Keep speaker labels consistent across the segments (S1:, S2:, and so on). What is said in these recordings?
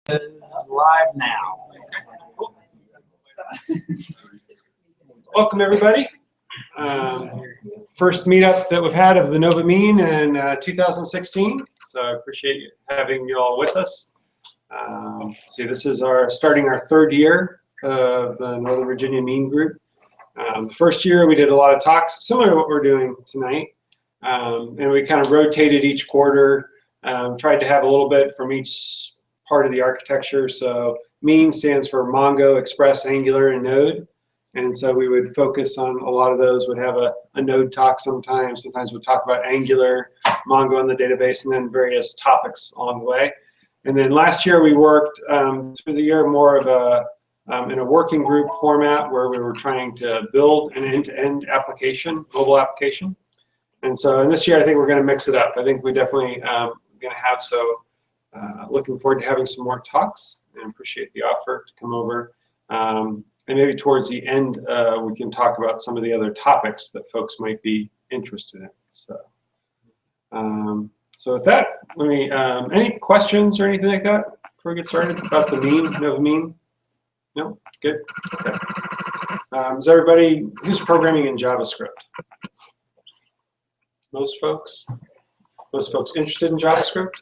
S1: Is live now.
S2: Welcome everybody. First meetup that we've had of the MEAN in 2016. So I appreciate having you all with us. So this is starting our third year of the Northern Virginia MEAN group. First year we did a lot of talks similar to what we're doing tonight. And we kind of rotated each quarter, tried to have a little bit from each part of the architecture. So MEAN stands for Mongo, Express, Angular, and Node. And so we would focus on a lot of those, would have a Node talk sometimes. Sometimes we'd talk about Angular, Mongo in the database, and then various topics along the way. And then last year we worked through the year more of in a working group format where we were trying to build an end-to-end application, mobile application. And so in this year, I think we're going to mix it up. I think we definitely going to have looking forward to having some more talks and appreciate the offer to come over. And maybe towards the end, we can talk about some of the other topics that folks might be interested in. So, so with that, let me, any questions or anything like that before we get started about the MEAN? No? Good? Okay. Is everybody, who's programming in JavaScript? Most folks? Most folks interested in JavaScript?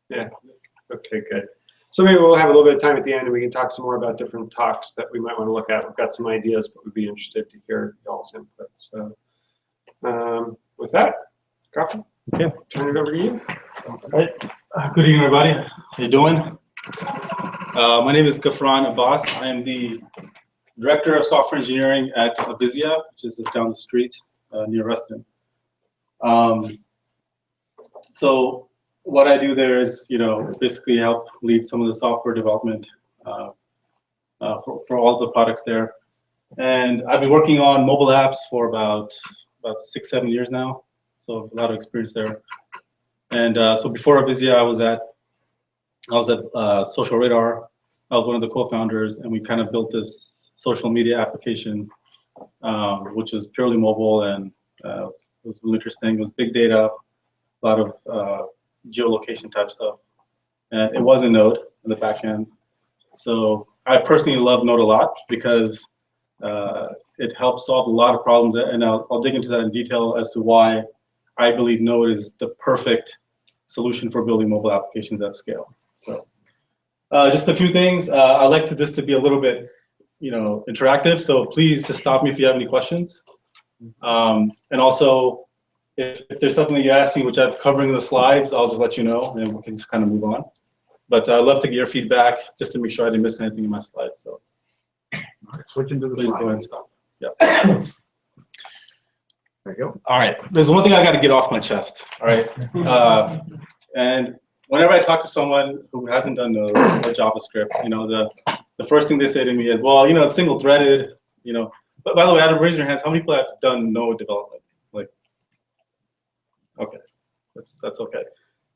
S2: Yeah. Okay, good. So maybe we'll have a little bit of time at the end and we can talk some more about different talks that we might want to look at. We've got some ideas, but we'd be interested to hear y'all's input. So with that, Ghafran,
S3: okay,
S2: turn it over to you.
S3: All right. Good evening, everybody. How you doing? My name is Ghafran Abbas. I am the Director of Software Engineering at Avizia, which is just down the street near Reston. So what I do there is, basically help lead some of the software development for all the products there. And I've been working on mobile apps for about 6-7 years now. So a lot of experience there. And so before Avizia, I was at Social Radar. I was one of the co-founders, and we kind of built this social media application, which is purely mobile, and it was really interesting. It was big data, a lot of geolocation type stuff. And it was in Node in the back end. So I personally love Node a lot because it helps solve a lot of problems. And I'll dig into that in detail as to why I believe Node is the perfect solution for building mobile applications at scale. So just a few things. I like this to be a little bit, interactive. So please just stop me if you have any questions. And also, if there's something that you ask me, which I'm covering in the slides, I'll just let you know, and we can just kind of move on. But I'd love to get your feedback just to make sure I didn't miss anything in my slides. So,
S1: All right, switching to the
S3: please
S1: slide.
S3: go ahead and stop. Yeah.
S1: There you go.
S3: All right. There's one thing I got to get off my chest. All right. And whenever I talk to someone who hasn't done Node or JavaScript, the first thing they say to me is, well, it's single-threaded. But by the way, out of raise your hands, how many people have done Node development? Okay, that's okay.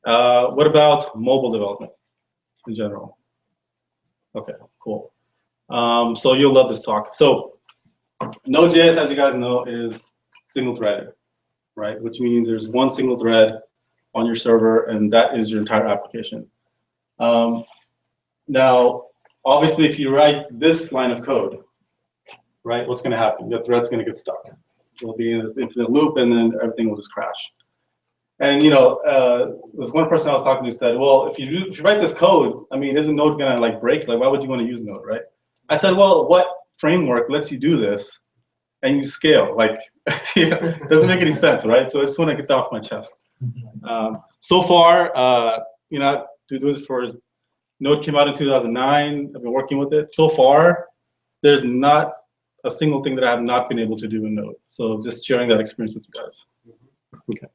S3: What about mobile development in general? Okay, cool. So you'll love this talk. So Node.js, as you guys know, is single-threaded, right? Which means there's one single thread on your server, and that is your entire application. Now, obviously, if you write this line of code, right, what's going to happen? The thread's going to get stuck. It'll be in this infinite loop, and then everything will just crash. And there's one person I was talking to said, well, if you write this code, I mean, isn't Node gonna break? Why would you want to use Node, right? I said, well, what framework lets you do this and you scale? It doesn't make any sense, right? So I just want to get that off my chest. So far, I do this for Node came out in 2009. I've been working with it. So far, there's not a single thing that I have not been able to do in Node. So just sharing that experience with you guys. Okay.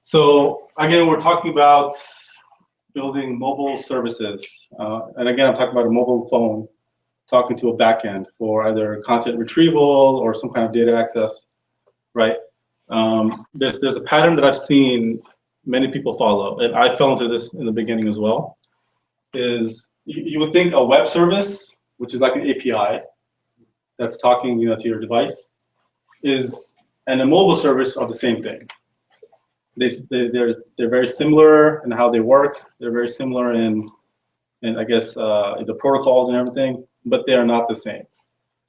S3: So again, we're talking about building mobile services. And again, I'm talking about a mobile phone talking to a backend for either content retrieval or some kind of data access, right? There's a pattern that I've seen many people follow, and I fell into this in the beginning as well, is you would think a web service, which is like an API that's talking to your device, and a mobile service are the same thing. they're very similar in how they work. They're very similar in I guess the protocols and everything, but they are not the same.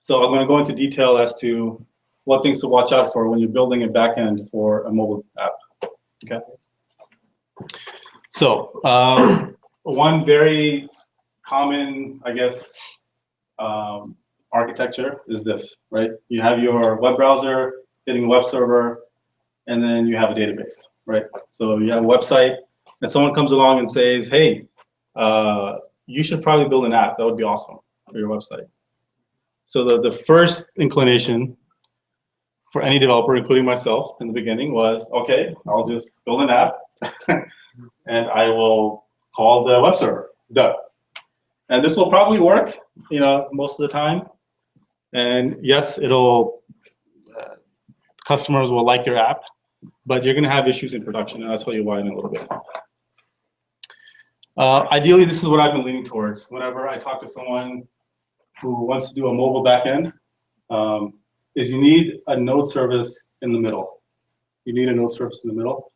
S3: So I'm going to go into detail as to what things to watch out for when you're building a backend for a mobile app. Okay. So one very common, I guess, architecture is this, right? You have your web browser hitting a web server, and then you have a database, right? So you have a website, and someone comes along and says, hey, you should probably build an app. That would be awesome for your website. So the first inclination for any developer, including myself in the beginning, was, okay, I'll just build an app, and I will call the web server, duh. And this will probably work, most of the time. And yes, customers will like your app, but you're going to have issues in production, and I'll tell you why in a little bit. Ideally, this is what I've been leaning towards. Whenever I talk to someone who wants to do a mobile backend, is you need a node service in the middle. You need a node service in the middle,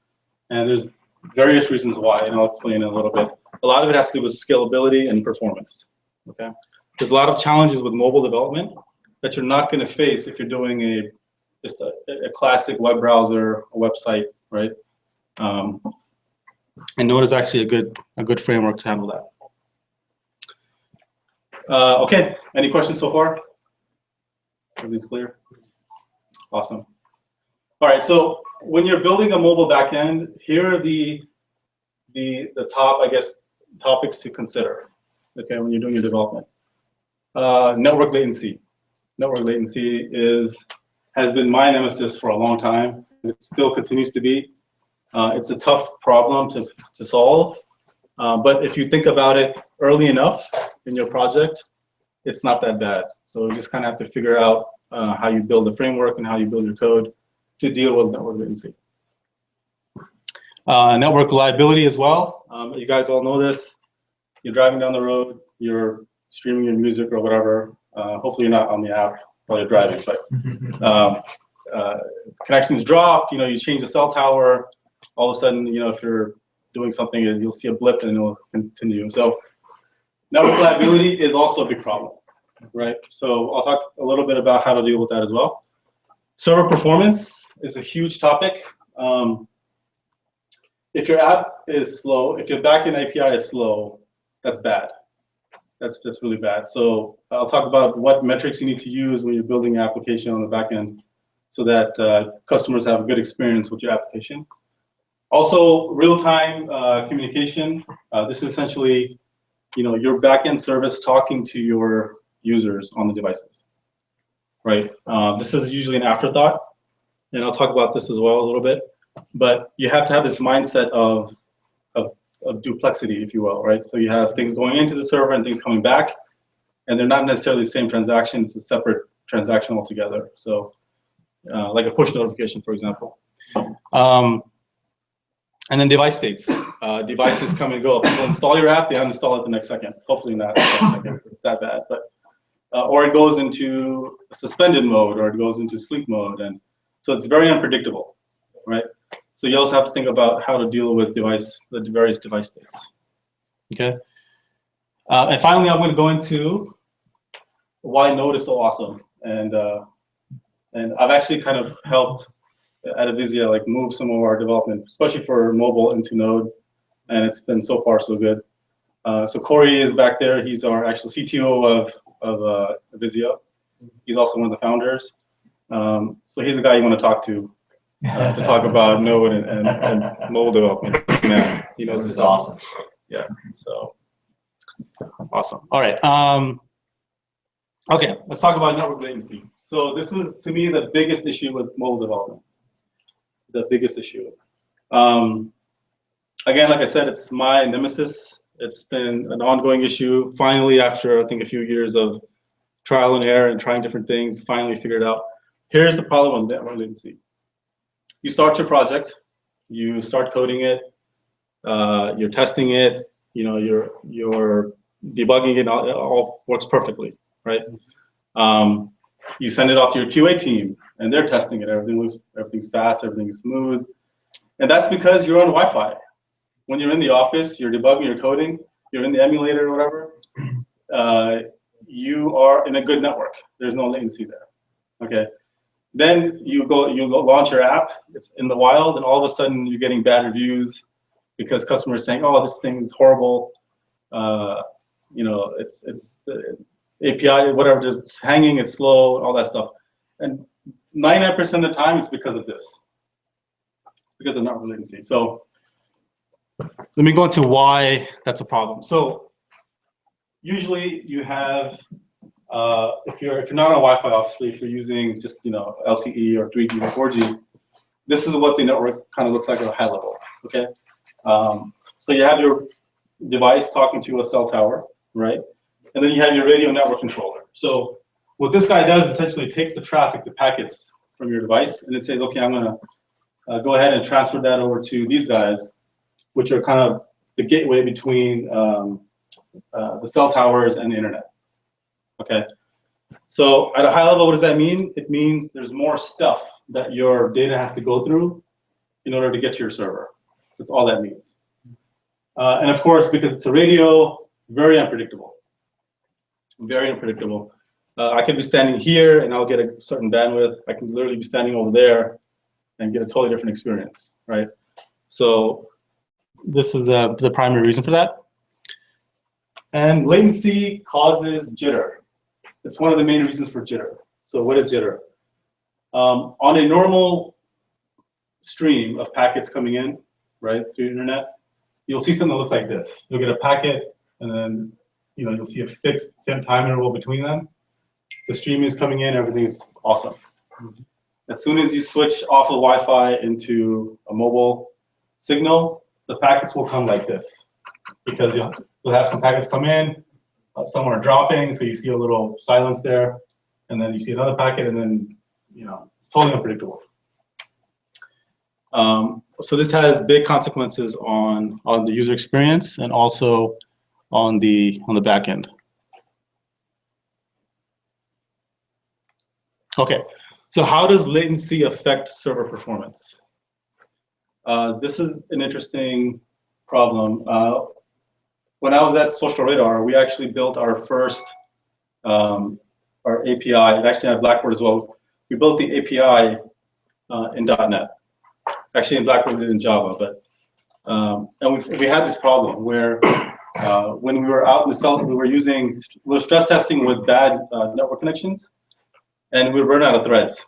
S3: and there's various reasons why, and I'll explain in a little bit. A lot of it has to do with scalability and performance. Okay, there's a lot of challenges with mobile development that you're not going to face if you're doing just a classic web browser, a website, right? And Node is actually a good framework to handle that. Okay, any questions so far? Everything's clear? Awesome. All right, so when you're building a mobile backend, here are the top, I guess, topics to consider, okay, when you're doing your development. Network latency. Network latency has been my nemesis for a long time. It still continues to be. It's a tough problem to solve, but if you think about it early enough in your project, it's not that bad. So you just kind of have to figure out how you build the framework and how you build your code to deal with network latency. Network reliability as well. You guys all know this. You're driving down the road, you're streaming your music or whatever. Hopefully you're not on the app while you're driving, but connections drop, you change the cell tower, all of a sudden, if you're doing something, you'll see a blip and it'll continue. So network reliability is also a big problem, right? So I'll talk a little bit about how to deal with that as well. Server performance is a huge topic. If your app is slow, if your backend API is slow, that's bad. That's really bad. So I'll talk about what metrics you need to use when you're building an application on the backend so that customers have a good experience with your application. Also, real-time communication. This is essentially, your backend service talking to your users on the devices, right? This is usually an afterthought, and I'll talk about this as well a little bit. But you have to have this mindset of duplexity, if you will, right? So you have things going into the server and things coming back, and they're not necessarily the same transaction. It's a separate transaction altogether. So like a push notification, for example. And then device states. Devices come and go. People install your app, they uninstall it the next second. Hopefully not the next second, it's that bad. But or it goes into suspended mode, or it goes into sleep mode. And so it's very unpredictable, right? So you also have to think about how to deal with the various device states. Okay. And finally, I'm going to go into why Node is so awesome. And I've actually kind of helped at Avizia move some of our development, especially for mobile, into Node, and it's been so far so good. So Corey is back there. He's our actual CTO of Avizia. He's also one of the founders. So he's the guy you want to talk to talk about Node and mobile development. Yeah, he knows this stuff.
S1: Awesome.
S3: Yeah, so awesome. All right. Okay, let's talk about network latency. So this is, to me, the biggest issue with mobile development. The biggest issue. Again, like I said, it's my nemesis. It's been an ongoing issue. Finally, after I think a few years of trial and error and trying different things, finally figured out. Here's the problem with network latency. You start your project, you start coding it, you're testing it, you're debugging it, it all works perfectly, right? You send it off to your QA team, and they're testing it. Everything's fast, everything's smooth, And that's because you're on Wi-Fi. When you're in the office, you're debugging, you're coding, you're in the emulator or whatever, you are in a good network. There's no latency there, okay? Then you go launch your app, it's in the wild, and all of a sudden you're getting bad reviews because customers saying, oh, this thing is horrible. You know, it's the API, whatever, it's hanging, it's slow, all that stuff. And 99% of the time, it's because of this. It's because of network latency. So let me go into why that's a problem. So usually you have, if you're not on Wi-Fi, obviously, if you're using just LTE or 3G or 4G, this is what the network kind of looks like at a high level. Okay, so you have your device talking to a cell tower, right? And then you have your radio network controller. So what this guy does essentially takes the traffic, the packets from your device, and it says, okay, I'm gonna go ahead and transfer that over to these guys, which are kind of the gateway between the cell towers and the internet. Okay, so at a high level, what does that mean? It means there's more stuff that your data has to go through in order to get to your server. That's all that means. And of course, because it's a radio, very unpredictable. Very unpredictable. I could be standing here and I'll get a certain bandwidth. I can literally be standing over there and get a totally different experience, right? So this is the primary reason for that. And latency causes jitter. It's one of the main reasons for jitter. So what is jitter? On a normal stream of packets coming in, right, through the internet, you'll see something that looks like this. You'll get a packet, and then you'll see a fixed time interval between them. The stream is coming in, everything's awesome. As soon as you switch off of Wi-Fi into a mobile signal, the packets will come like this, because you'll have some packets come in, some are dropping, so you see a little silence there, and then you see another packet, and then it's totally unpredictable. So this has big consequences on the user experience and also on the back end. Okay, so how does latency affect server performance? This is an interesting problem. When I was at Social Radar, we actually built our first our API. It actually had Blackboard as well. We built the API in .NET. Actually, in Blackboard, we did in Java, but and we had this problem where when we were out in the cell, we were stress testing with bad network connections, and we run out of threads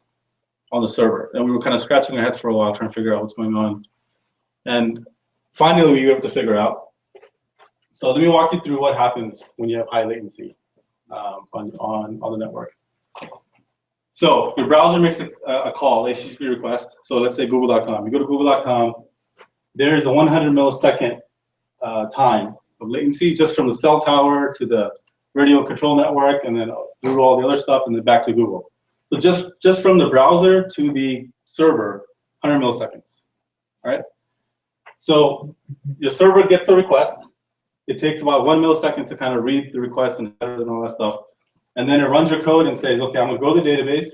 S3: on the server, and we were kind of scratching our heads for a while trying to figure out what's going on, and finally we were able to figure out. So let me walk you through what happens when you have high latency on the network. So your browser makes a call, HTTP request. So let's say google.com. You go to google.com. There's a 100 millisecond time of latency just from the cell tower to the radio control network, and then through all the other stuff, and then back to Google. So just from the browser to the server, 100 milliseconds. All right. So your server gets the request. It takes about 1 millisecond to kind of read the request and all that stuff. And then it runs your code and says, okay, I'm going to go to the database,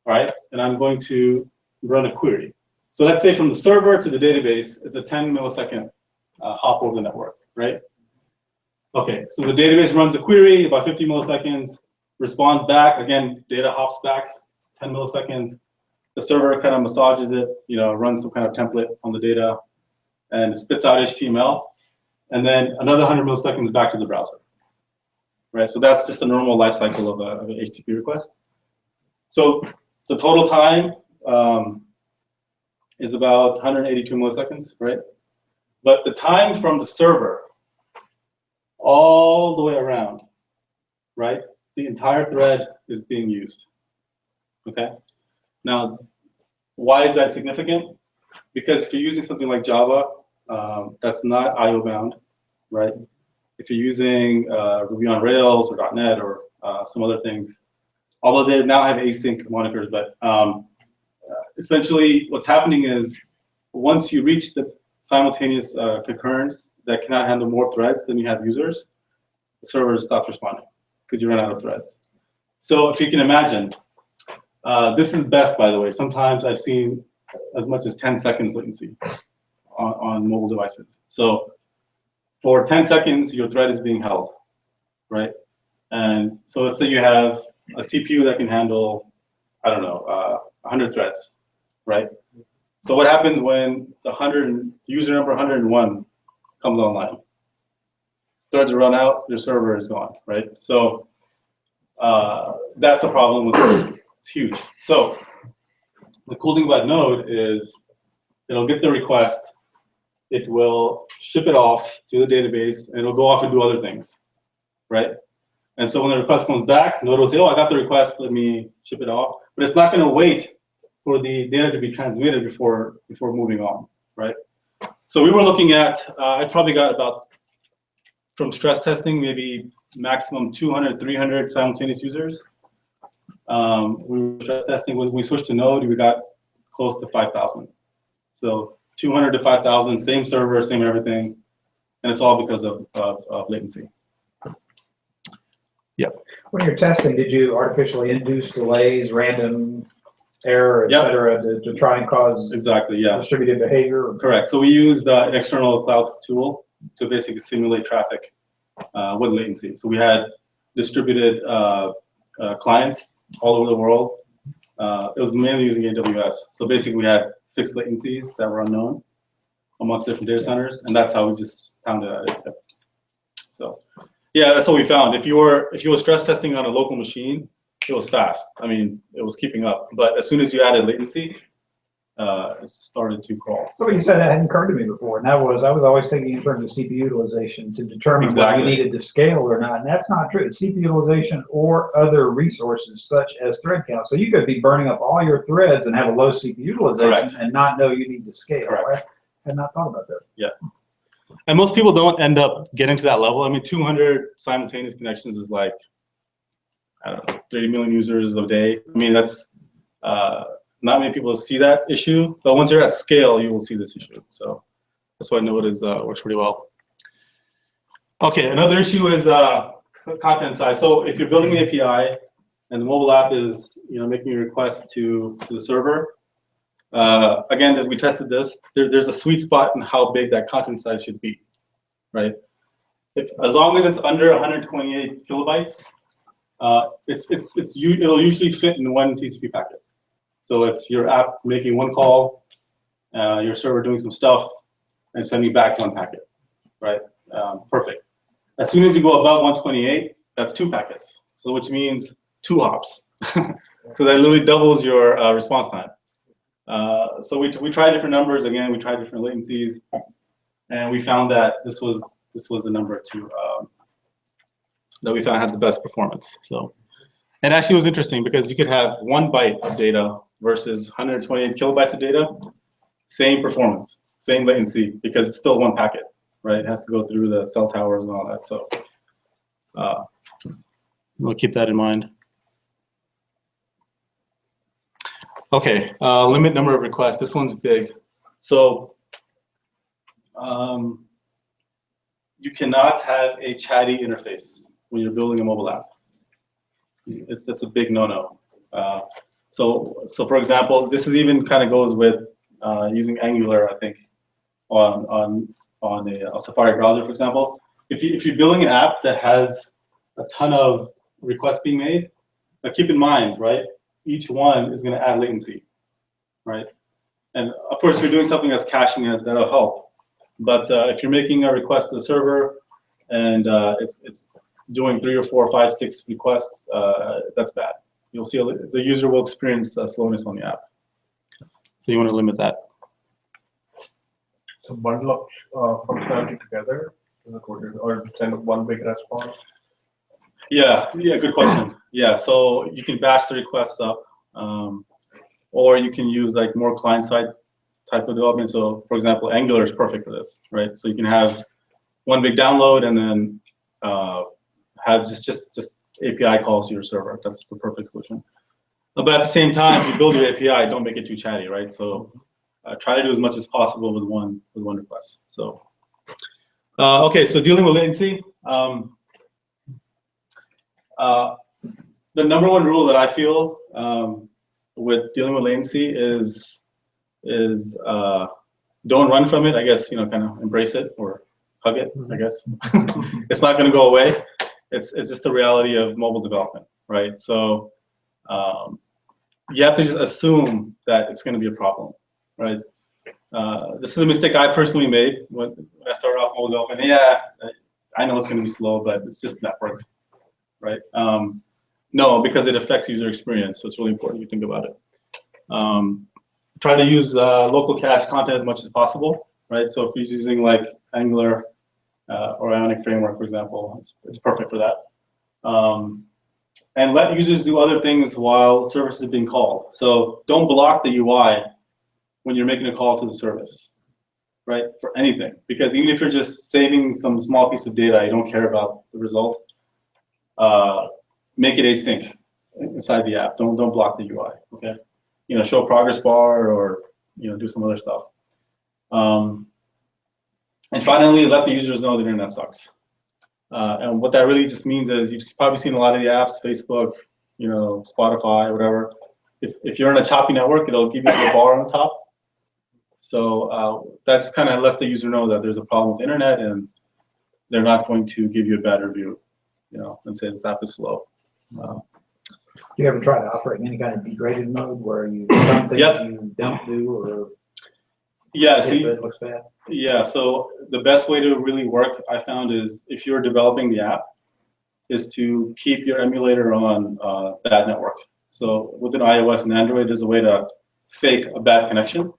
S3: right? And I'm going to run a query. So let's say from the server to the database, it's a 10 millisecond hop over the network, right? Okay, so the database runs a query, about 50 milliseconds, responds back. Again, data hops back, 10 milliseconds. The server kind of massages it, runs some kind of template on the data, and spits out HTML. And then another 100 milliseconds back to the browser, right? So that's just a normal life cycle of an HTTP request. So the total time is about 182 milliseconds, right? But the time from the server all the way around, right? The entire thread is being used, okay? Now, why is that significant? Because if you're using something like Java, that's not IO bound, right? If you're using Ruby on Rails or .NET or some other things, although they now have async monikers, but essentially what's happening is once you reach the simultaneous concurrence that cannot handle more threads than you have users, the server stops responding because you run out of threads. So if you can imagine, this is best, by the way. Sometimes I've seen as much as 10 seconds latency on mobile devices. So for 10 seconds, your thread is being held, right? And so let's say you have a CPU that can handle, I don't know, 100 threads, right? So what happens when the user number 101 comes online? Threads run out, your server is gone, right? So that's the problem with this. It's huge. So the cool thing about Node is it'll get the request, it will ship it off to the database, and it'll go off and do other things, right? And so when the request comes back, Node will say, oh, I got the request, let me ship it off. But it's not going to wait for the data to be transmitted before moving on, right? So we were looking at, I probably got about, from stress testing, maybe maximum 200, 300 simultaneous users. We were stress testing. When we switched to Node, we got close to 5,000. So 200 to 5,000, same server, same everything. And it's all because of latency. Yep.
S1: When you're testing, did you artificially induce delays, random error, et cetera, to try and cause
S3: exactly, yeah,
S1: distributed behavior?
S3: Correct. So we used an external cloud tool to basically simulate traffic with latency. So we had distributed clients all over the world. It was mainly using AWS. So basically we had fixed latencies that were unknown amongst different data centers, and that's how we just found it. So yeah, that's what we found. If you were stress testing on a local machine, it was fast. I mean, it was keeping up. But as soon as you added latency, it started to crawl.
S1: So you said that hadn't occurred to me before, and that was, I was always thinking in terms of CPU utilization to determine whether you needed to scale or not, and that's not true. It's CPU utilization or other resources such as thread count. So you could be burning up all your threads and have a low CPU utilization and not know you need to scale.
S3: Correct.
S1: I had not thought about that.
S3: Yeah. And most people don't end up getting to that level. I mean, 200 simultaneous connections is like, I don't know, 30 million users a day. I mean, that's not many people see that issue, but once you're at scale, you will see this issue. So that's why Node works pretty well. Okay, another issue is content size. So if you're building an API and the mobile app is making a request to the server, again, as we tested this, there's a sweet spot in how big that content size should be, right? As long as it's under 128 kilobytes, it'll usually fit in one TCP packet. So it's your app making one call, your server doing some stuff, and sending back one packet, right? Perfect. As soon as you go above 128, that's 2 packets. So which means 2 hops. So that literally doubles your response time. So we tried different numbers. Again, we tried different latencies, and we found that this was the number 2 that we found had the best performance. So, and actually it was interesting because you could have 1 byte of data versus 128 kilobytes of data, same performance, same latency, because it's still 1 packet, right? It has to go through the cell towers and all that. So we'll keep that in mind. Okay, limit number of requests. This one's big. So you cannot have a chatty interface when you're building a mobile app. It's a big no-no. So for example, this is even kind of goes with using Angular, I think, on a Safari browser, for example. If you're building an app that has a ton of requests being made, keep in mind, right? Each one is going to add latency, right? And of course, if you're doing something that's caching it, that'll help. But if you're making a request to the server and it's doing 3 or 4 or 5, 6 requests, that's bad. You'll see the user will experience slowness on the app. So you want to limit that.
S4: So bundle up functionality together, or send one big response?
S3: Yeah, good question. Yeah, so you can batch the requests up, or you can use like more client-side type of development. So for example, Angular is perfect for this, right? So you can have one big download and then have just API calls to your server. That's the perfect solution. But at the same time, if you build your API, don't make it too chatty, right? So try to do as much as possible with one request. So okay, so dealing with latency. The number 1 rule that I feel with dealing with latency is is don't run from it. I guess, you know, kind of embrace it or hug it, I guess. It's not going to go away. It's just the reality of mobile development, right? So you have to just assume that it's going to be a problem, right? This is a mistake I personally made when I started off mobile development. Yeah, I know it's going to be slow, but it's just network, right? No, because it affects user experience, so it's really important you think about it. Try to use local cache content as much as possible, right? So if you're using like Angular or Ionic Framework, for example, it's perfect for that. And let users do other things while service is being called. So don't block the UI when you're making a call to the service, right? For anything, because even if you're just saving some small piece of data, you don't care about the result. Make it async inside the app. Don't block the UI. Okay, you know, show progress bar or, you know, do some other stuff. And finally, let the users know the internet sucks. And what that really just means is you've probably seen a lot of the apps, Facebook, you know, Spotify, whatever. If you're on a choppy network, it'll give you a little bar on top. So that's kind of lets the user know that there's a problem with the internet, and they're not going to give you a bad review, you know, and say this app is slow.
S1: Do you ever try to operate in any kind of degraded mode where you something you don't do, or
S3: so
S1: it looks bad?
S3: Yeah, so the best way to really work, I found, is if you're developing the app, is to keep your emulator on bad network. So within iOS and Android, there's a way to fake a bad connection.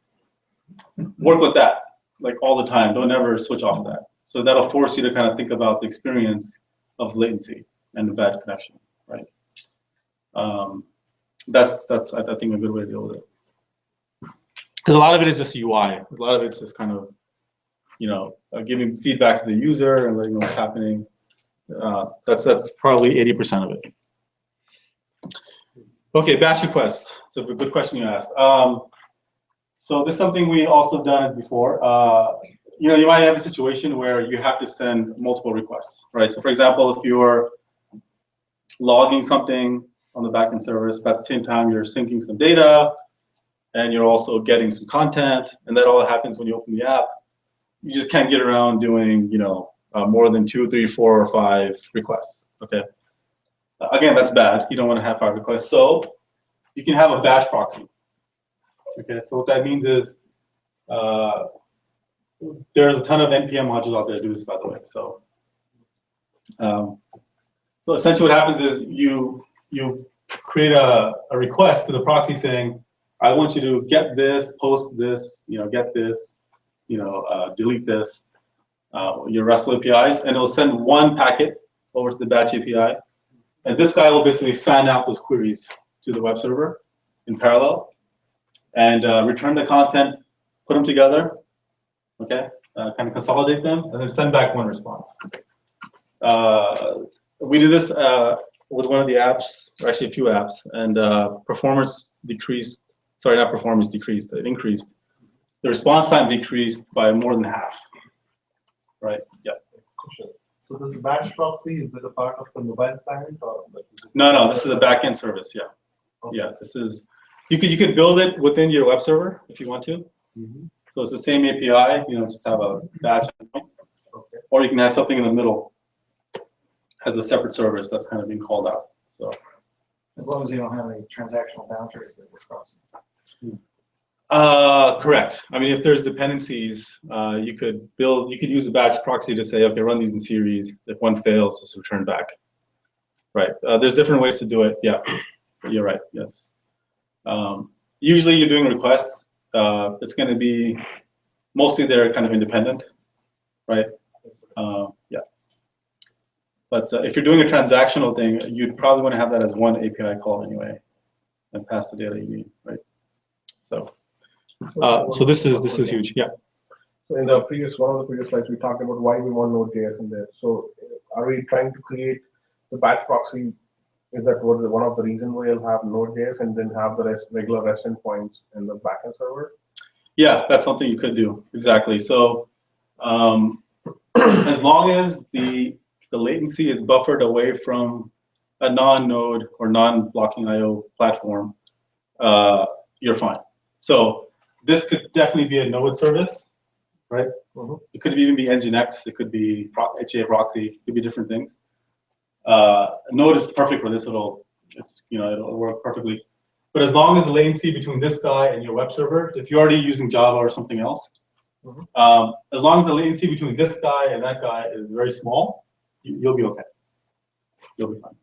S3: Work with that like all the time. Don't ever switch off of that. So that'll force you to kind of think about the experience of latency and the bad connection, right? That's I think a good way to deal with it. Because a lot of it is just UI. A lot of it's just kind of, you know, giving feedback to the user and letting them know what's happening. That's probably 80% of it. Okay, batch requests. So a good question you asked. So this is something we also done before. You know, you might have a situation where you have to send multiple requests, right? So for example, if you're logging something on the backend service, but at the same time you're syncing some data, and you're also getting some content, and that all happens when you open the app. You just can't get around doing, you know, more than 2, 3, 4, or 5 requests. Okay. Again, that's bad. You don't want to have 5 requests. So you can have a batch proxy. Okay. So what that means is there's a ton of NPM modules out there that do this, by the way. So so essentially what happens is you create a request to the proxy saying, I want you to get this, post this, you know, get this, you know, delete this, your RESTful APIs, and it'll send one packet over to the batch API. And this guy will basically fan out those queries to the web server in parallel and return the content, put them together, okay, kind of consolidate them, and then send back one response. We did this with one of the apps, or actually a few apps, and performance decreased. Sorry, not performance decreased, it increased. The response time decreased by more than half, right? Yeah.
S4: So this batch proxy, is it a part of the mobile client or?
S3: No, this is a backend service, yeah. Okay. Yeah, this is, you could build it within your web server if you want to. Mm-hmm. So it's the same API, you know, just have a batch endpoint. Okay. Or you can have something in the middle as a separate service that's kind of being called out. So
S1: as long as you don't have any transactional boundaries that we're crossing.
S3: Correct. I mean, if there's dependencies, you could use a batch proxy to say, okay, run these in series. If one fails, just return back. Right. There's different ways to do it. Yeah, you're right. Yes. Usually, you're doing requests. It's going to be mostly they're kind of independent, right? Yeah. But if you're doing a transactional thing, you'd probably want to have that as one API call anyway, and pass the data you need, right? So this is huge. Yeah.
S4: So in the one of the previous slides, we talked about why we want Node.js in there. So are we trying to create the batch proxy? Is that one of the reasons why you'll have Node.js and then have the regular REST endpoints in the backend server?
S3: Yeah, that's something you could do. Exactly. So as long as the latency is buffered away from a non-node or non-blocking IO platform, you're fine. So this could definitely be a node service, right?
S4: Mhm.
S3: It could even be Nginx. It could be HA proxy. It could be different things. Node is perfect for this. It'll work perfectly. But as long as the latency between this guy and your web server, if you're already using Java or something else, as long as the latency between this guy and that guy is very small, you'll be okay. You'll be fine.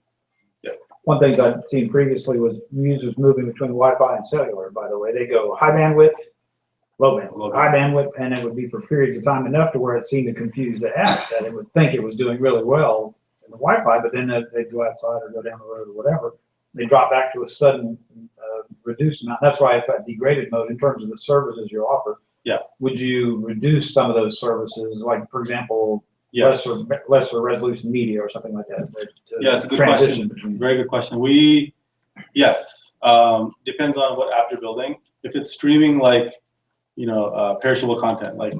S3: Yeah.
S1: One thing I'd seen previously was users moving between Wi-Fi and cellular, by the way. They go high bandwidth, low bandwidth, high bandwidth, and it would be for periods of time enough to where it seemed to confuse the app, that it would think it was doing really well in the Wi-Fi, but then they'd go outside or go down the road or whatever. They drop back to a sudden reduced amount. That's why it's that degraded mode in terms of the services you offer.
S3: Yeah.
S1: Would you reduce some of those services, like, for example,
S3: Yes.
S1: lesser resolution media or something like that?
S3: Yeah, it's a good question. Very good question. Yes, depends on what app you're building. If it's streaming like, perishable content, like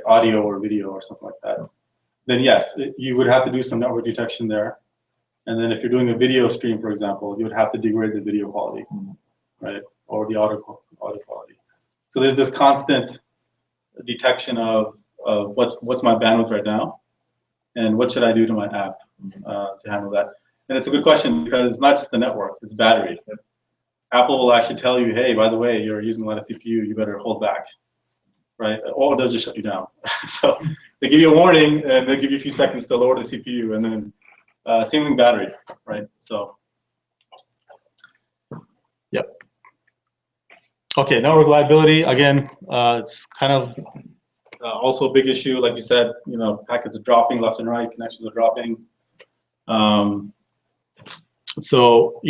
S3: audio or video or something like that, then yes, you would have to do some network detection there. And then if you're doing a video stream, for example, you would have to degrade the video quality, right? Or the audio quality. So there's this constant detection of what's my bandwidth right now, and what should I do to my app to handle that. And it's a good question because it's not just the network, it's battery. Apple will actually tell you, hey, by the way, you're using a lot of CPU, you better hold back, right? Or they'll just shut you down. So they give you a warning and they give you a few seconds to lower the CPU, and then same with battery, right? So, yep. Okay, network reliability, again, it's kind of also a big issue. Like you said, packets are dropping left and right, connections are dropping. So,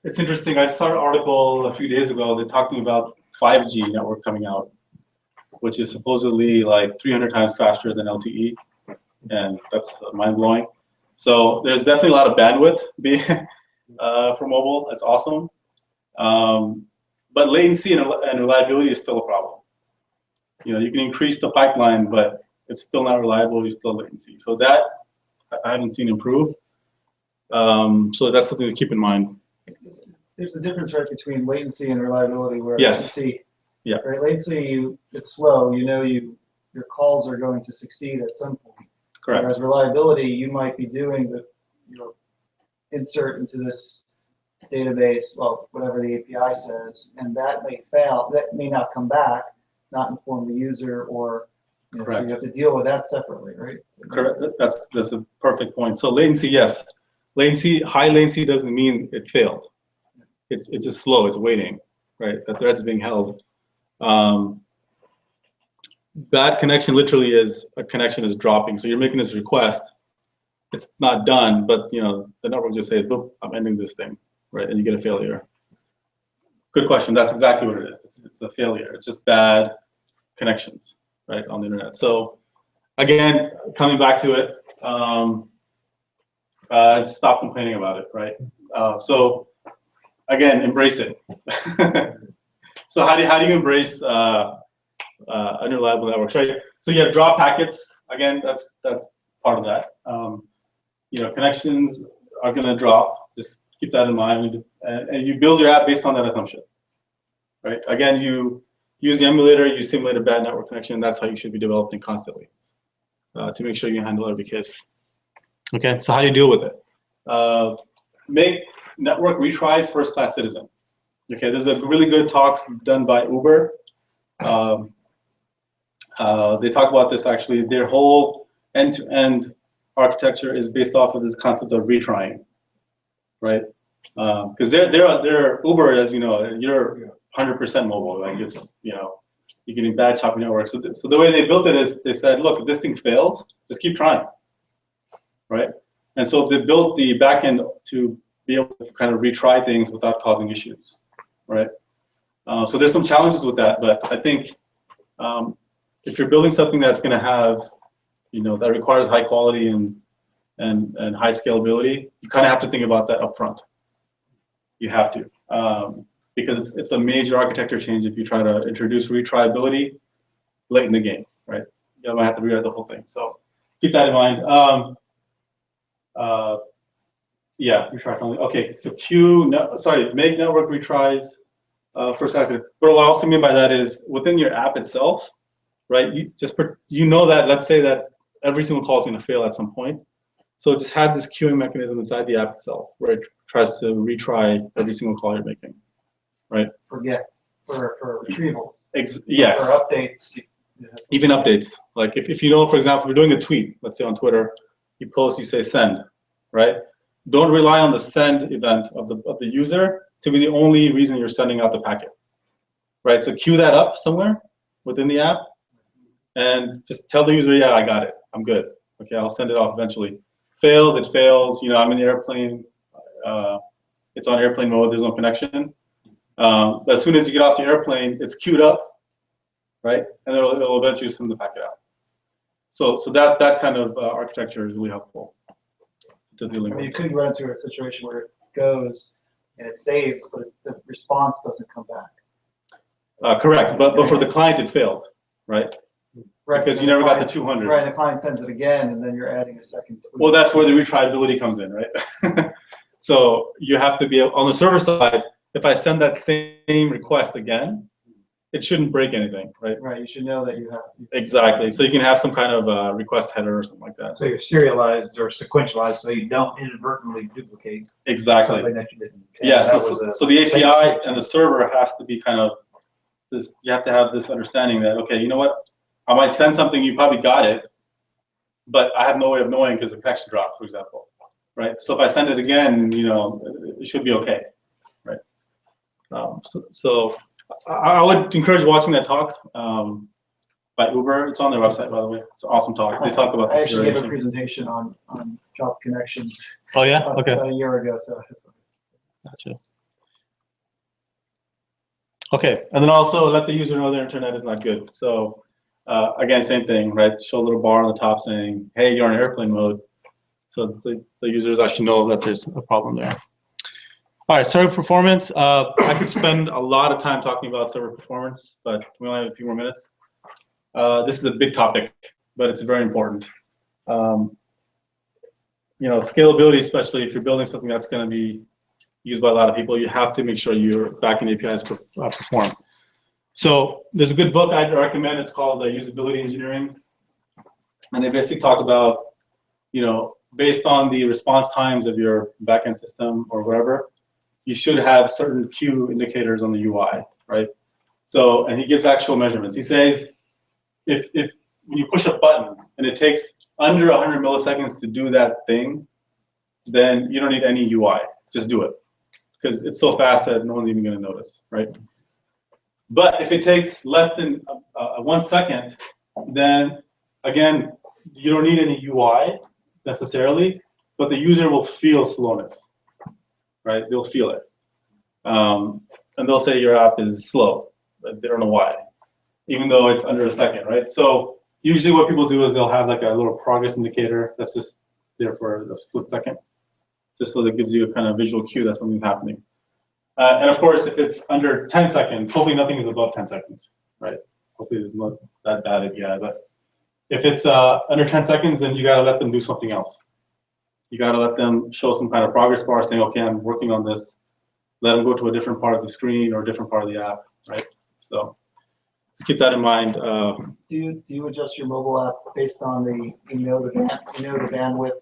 S3: it's interesting. I saw an article a few days ago. They're talking about 5G network coming out, which is supposedly like 300 times faster than LTE, and that's mind-blowing. So there's definitely a lot of bandwidth being for mobile. That's awesome. But latency and reliability is still a problem. You can increase the pipeline, but it's still not reliable. You still latency. So that I haven't seen improve. So that's something to keep in mind.
S5: There's a difference, right, between latency and reliability. Where
S3: Yes.
S5: latency,
S3: Yeah.
S5: right, latency, it's slow. Your calls are going to succeed at some point.
S3: Correct.
S5: Whereas reliability, you might be doing your insert into this database, well, whatever the API says, and that may fail. That may not come back, not inform the user, or so you have to deal with that separately, right?
S3: Correct. That's a perfect point. So latency, yes. High latency doesn't mean it failed. It's just slow. It's waiting, right? The thread's being held. Bad connection literally is a connection is dropping. So you're making this request. It's not done, but the network just says, "Boop, I'm ending this thing," right? And you get a failure. Good question. That's exactly what it is. It's a failure. It's just bad connections, right, on the internet. So again, coming back to it, stop complaining about it, right? So again, embrace it. So how do you embrace unreliable networks, right? So you have drop packets. Again, that's part of that. Connections are going to drop. Just keep that in mind, and you build your app based on that assumption, right? Again, you use the emulator, you simulate a bad network connection. That's how you should be developing constantly to make sure you handle every case. Okay, so how do you deal with it? Make network retries first-class citizen. Okay, there's a really good talk done by Uber. They talk about this actually. Their whole end-to-end architecture is based off of this concept of retrying, right? Because they're Uber, as you know, you're 100% mobile. Like it's you're getting bad choppy networks. So the way they built it is they said, look, if this thing fails, just keep trying, right? And so they built the backend to be able to kind of retry things without causing issues, right? So there's some challenges with that, but I think if you're building something that's going to have, that requires high quality and high scalability, you kind of have to think about that up front. You have to, because it's a major architecture change if you try to introduce retryability late in the game, right? You might have to rewrite the whole thing. So keep that in mind. Yeah, retry only. Okay, so make network retries first factor. But what I also mean by that is within your app itself, right? You know that, let's say that every single call is going to fail at some point. So just have this queuing mechanism inside the app itself where it tries to retry every single call you're making, right?
S5: For retrievals.
S3: Yes.
S5: For updates.
S3: Even updates. Like if you know, for example, we're doing a tweet, let's say on Twitter, you post, you say send, right? Don't rely on the send event of the user to be the only reason you're sending out the packet, right? So queue that up somewhere within the app and just tell the user, yeah, I got it, I'm good. Okay, I'll send it off eventually. Fails, it fails. You know, I'm in the airplane. It's on airplane mode. There's no connection. As soon as you get off the airplane, it's queued up, right? And it'll eventually send the packet out. So that kind of architecture is really helpful to dealing with.
S5: You could run into a situation where it goes and it saves, but the response doesn't come back.
S3: Correct, but for the client, it failed, right?
S5: Right,
S3: because you never got the 200.
S5: Right, the client sends it again, and then you're adding a second tweet.
S3: Well, that's where the retriability comes in, right? So you have to be on the server side. If I send that same request again, it shouldn't break anything, right?
S5: Right, you should know that you have.
S3: Exactly. So you can have some kind of request header or something like that.
S1: So you're serialized or sequentialized, so you don't inadvertently duplicate
S3: Exactly.
S1: something that you didn't.
S3: Yeah. So the API and the server has to be kind of this. You have to have this understanding that, okay, you know what? I might send something, you probably got it, but I have no way of knowing because the connection dropped, for example, right? So if I send it again, you know, it should be okay, right? So I would encourage watching that talk by Uber. It's on their website, by the way. It's an awesome talk. They talk about
S5: I
S3: this.
S5: actually gave a presentation on drop connections.
S3: Oh yeah, okay.
S5: About a year ago, so.
S3: Gotcha. Okay, and then also let the user know their internet is not good. So again, same thing, right? Show a little bar on the top saying, hey, you're on airplane mode. So the users actually know that there's a problem there. All right, server performance. I could spend a lot of time talking about server performance, but we only have a few more minutes. This is a big topic, but it's very important. You know, scalability, especially if you're building something that's going to be used by a lot of people, you have to make sure your backend APIs perform. So there's a good book I'd recommend. It's called Usability Engineering, and they basically talk about, you know, based on the response times of your backend system or whatever, you should have certain queue indicators on the UI, right? So, and he gives actual measurements. He says, if when you push a button and it takes under 100 milliseconds to do that thing, then you don't need any UI. Just do it, because it's so fast that no one's even going to notice, right? But if it takes less than 1 second, then again, you don't need any UI necessarily, but the user will feel slowness, right? They'll feel it. And they'll say your app is slow, but they don't know why, even though it's under a second, right? So usually what people do is they'll have like a little progress indicator that's just there for a split second, just so that it gives you a kind of visual cue that something's happening. And of course, if it's under 10 seconds, hopefully nothing is above 10 seconds, right? Hopefully there's not that bad API, but if it's under 10 seconds, then you gotta let them do something else. You gotta let them show some kind of progress bar saying, okay, I'm working on this. Let them go to a different part of the screen or a different part of the app, right? So just keep that in mind.
S5: Do you adjust your mobile app based on the the bandwidth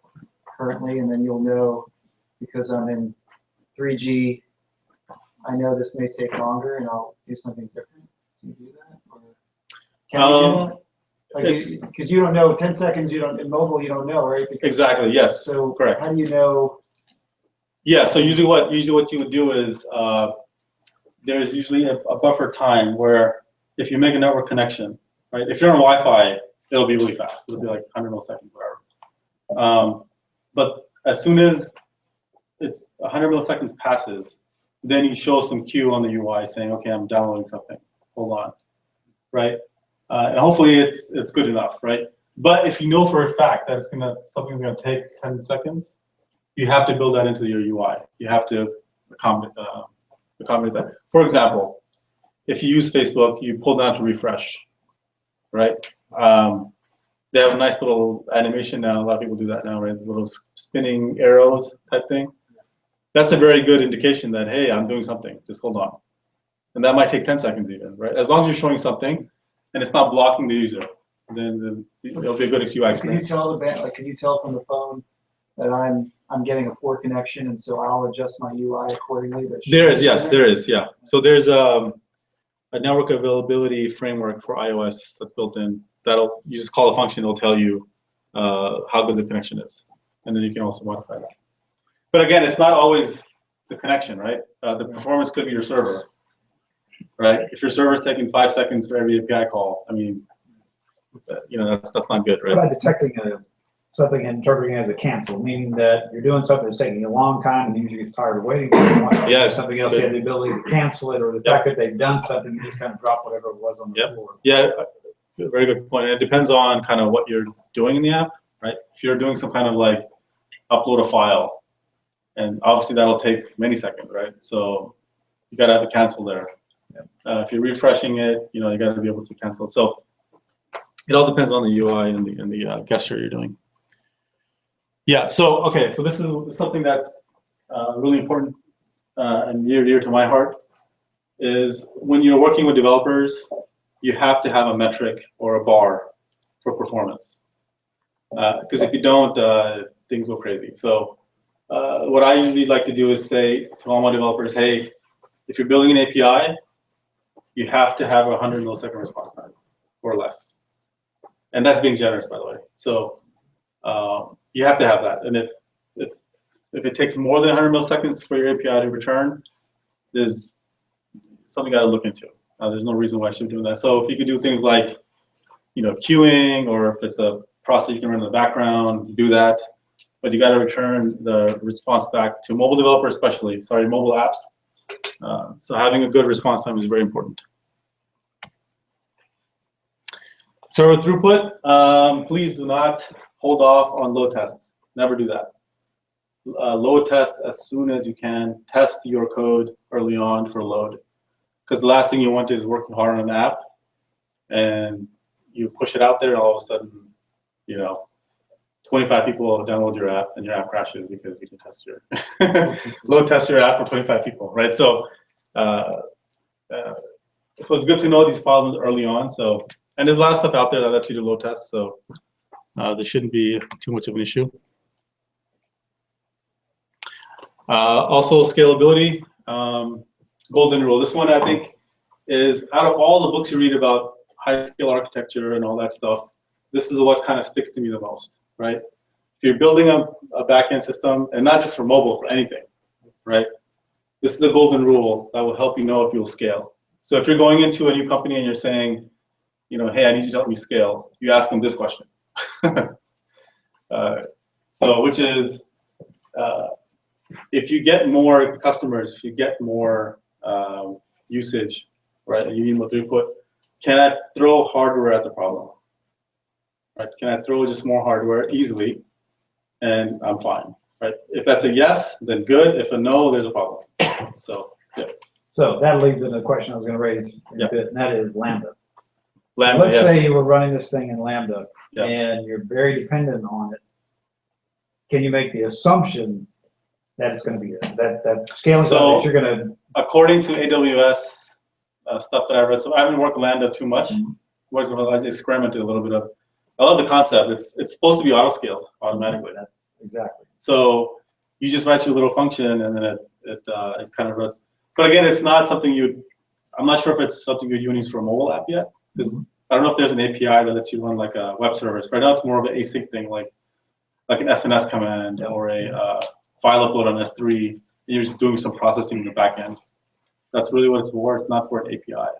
S5: currently, and then you'll know, because I'm in 3G, I know this may take longer, and I'll do something different. Do you do that? Or can you do that? Like, because you don't know, 10 seconds, you don't, in mobile, you don't know, right? Because,
S3: Exactly, yes,
S5: so
S3: correct.
S5: how do you know?
S3: Yeah, so usually what you would do is there's usually a buffer time where if you make a network connection, right? If you're on Wi-Fi, it'll be really fast. It'll be like 100 milliseconds, whatever. But as soon as it's 100 milliseconds passes, then you show some cue on the UI saying, okay, I'm downloading something. Hold on, right? And hopefully it's good enough, right? But if you know for a fact that something's gonna take 10 seconds, you have to build that into your UI. You have to accommodate that. For example, if you use Facebook, you pull down to refresh, right? They have a nice little animation now. A lot of people do that now, right? Little spinning arrows type thing. That's a very good indication that, hey, I'm doing something. Just hold on. And that might take 10 seconds even, right? As long as you're showing something and it's not blocking the user, then it'll be a good UI
S5: Can you
S3: experience.
S5: tell the band, like, can you tell from the phone that I'm getting a poor connection, and so I'll adjust my UI accordingly?
S3: There is, yes, there is, yeah. So there's a network availability framework for iOS that's built in. You just call a function, it'll tell you how good the connection is. And then you can also modify that. But again, it's not always the connection, right? The performance could be your server, right? If your server is taking 5 seconds for every API call, I mean, that's not good, right?
S1: By detecting something and interpreting it as a cancel, meaning that you're doing something that's taking a long time and the user gets tired of waiting.
S3: Yeah,
S1: something else, you have the ability to cancel it, or the fact that they've done something, you just kind of drop whatever it was on the floor.
S3: Yeah, very good point. It depends on kind of what you're doing in the app, right? If you're doing some kind of like upload a file, and obviously that'll take many seconds, right? So you got to have a cancel there. If you're refreshing it, you got to be able to cancel it. So it all depends on the UI and the gesture you're doing. Yeah. So okay. So this is something that's really important and near and dear to my heart. Is when you're working with developers, you have to have a metric or a bar for performance. Because if you don't, things go crazy. So what I usually like to do is say to all my developers, hey, if you're building an API, you have to have a 100 millisecond response time or less. And that's being generous, by the way. So you have to have that. And if it takes more than 100 milliseconds for your API to return, there's something you got to look into. There's no reason why I should be doing that. So if you could do things like, queuing, or if it's a process you can run in the background, do that. But you got to return the response back to mobile developers, especially. Sorry, mobile apps. So having a good response time is very important. Server throughput. Please do not hold off on load tests. Never do that. Load test as soon as you can. Test your code early on for load. Because the last thing you want is working hard on an app and you push it out there and all of a sudden, 25 people download your app and your app crashes because you can test your load test your app for 25 people, right? So so it's good to know these problems early on. So, and there's a lot of stuff out there that lets you do load tests, so there shouldn't be too much of an issue. Also scalability. Golden rule. This one I think is, out of all the books you read about high scale architecture and all that stuff, this is what kind of sticks to me the most, right? If you're building a backend system, and not just for mobile, for anything, right? This is the golden rule that will help you know if you'll scale. So if you're going into a new company and you're saying, hey, I need you to help me scale, you ask them this question. Which is, if you get more customers, if you get more usage, right, and you need more throughput, can I throw hardware at the problem? Right? Can I throw just more hardware easily, and I'm fine, right? If that's a yes, then good. If a no, there's a problem. So, yeah.
S1: So that leads into the question I was going to raise in a bit, and that is Lambda.
S3: Lambda,
S1: Let's say you were running this thing in Lambda,
S3: Yeah.
S1: and you're very dependent on it. Can you make the assumption that it's going to be that scaling
S3: So,
S1: that you're going to?
S3: According to AWS stuff that I read, so I haven't worked with Lambda too much. I experimented a little bit of. I love the concept. It's supposed to be auto-scaled automatically.
S1: Exactly.
S3: So you just write your little function, and then it kind of runs. But again, it's not something I'm not sure if it's something you're using for a mobile app yet. Because I don't know if there's an API that lets you run like a web service. Right now, it's more of an async thing, like an SNS command or a file upload on S3. And you're just doing some processing in the back end. That's really what it's for. It's not for an API.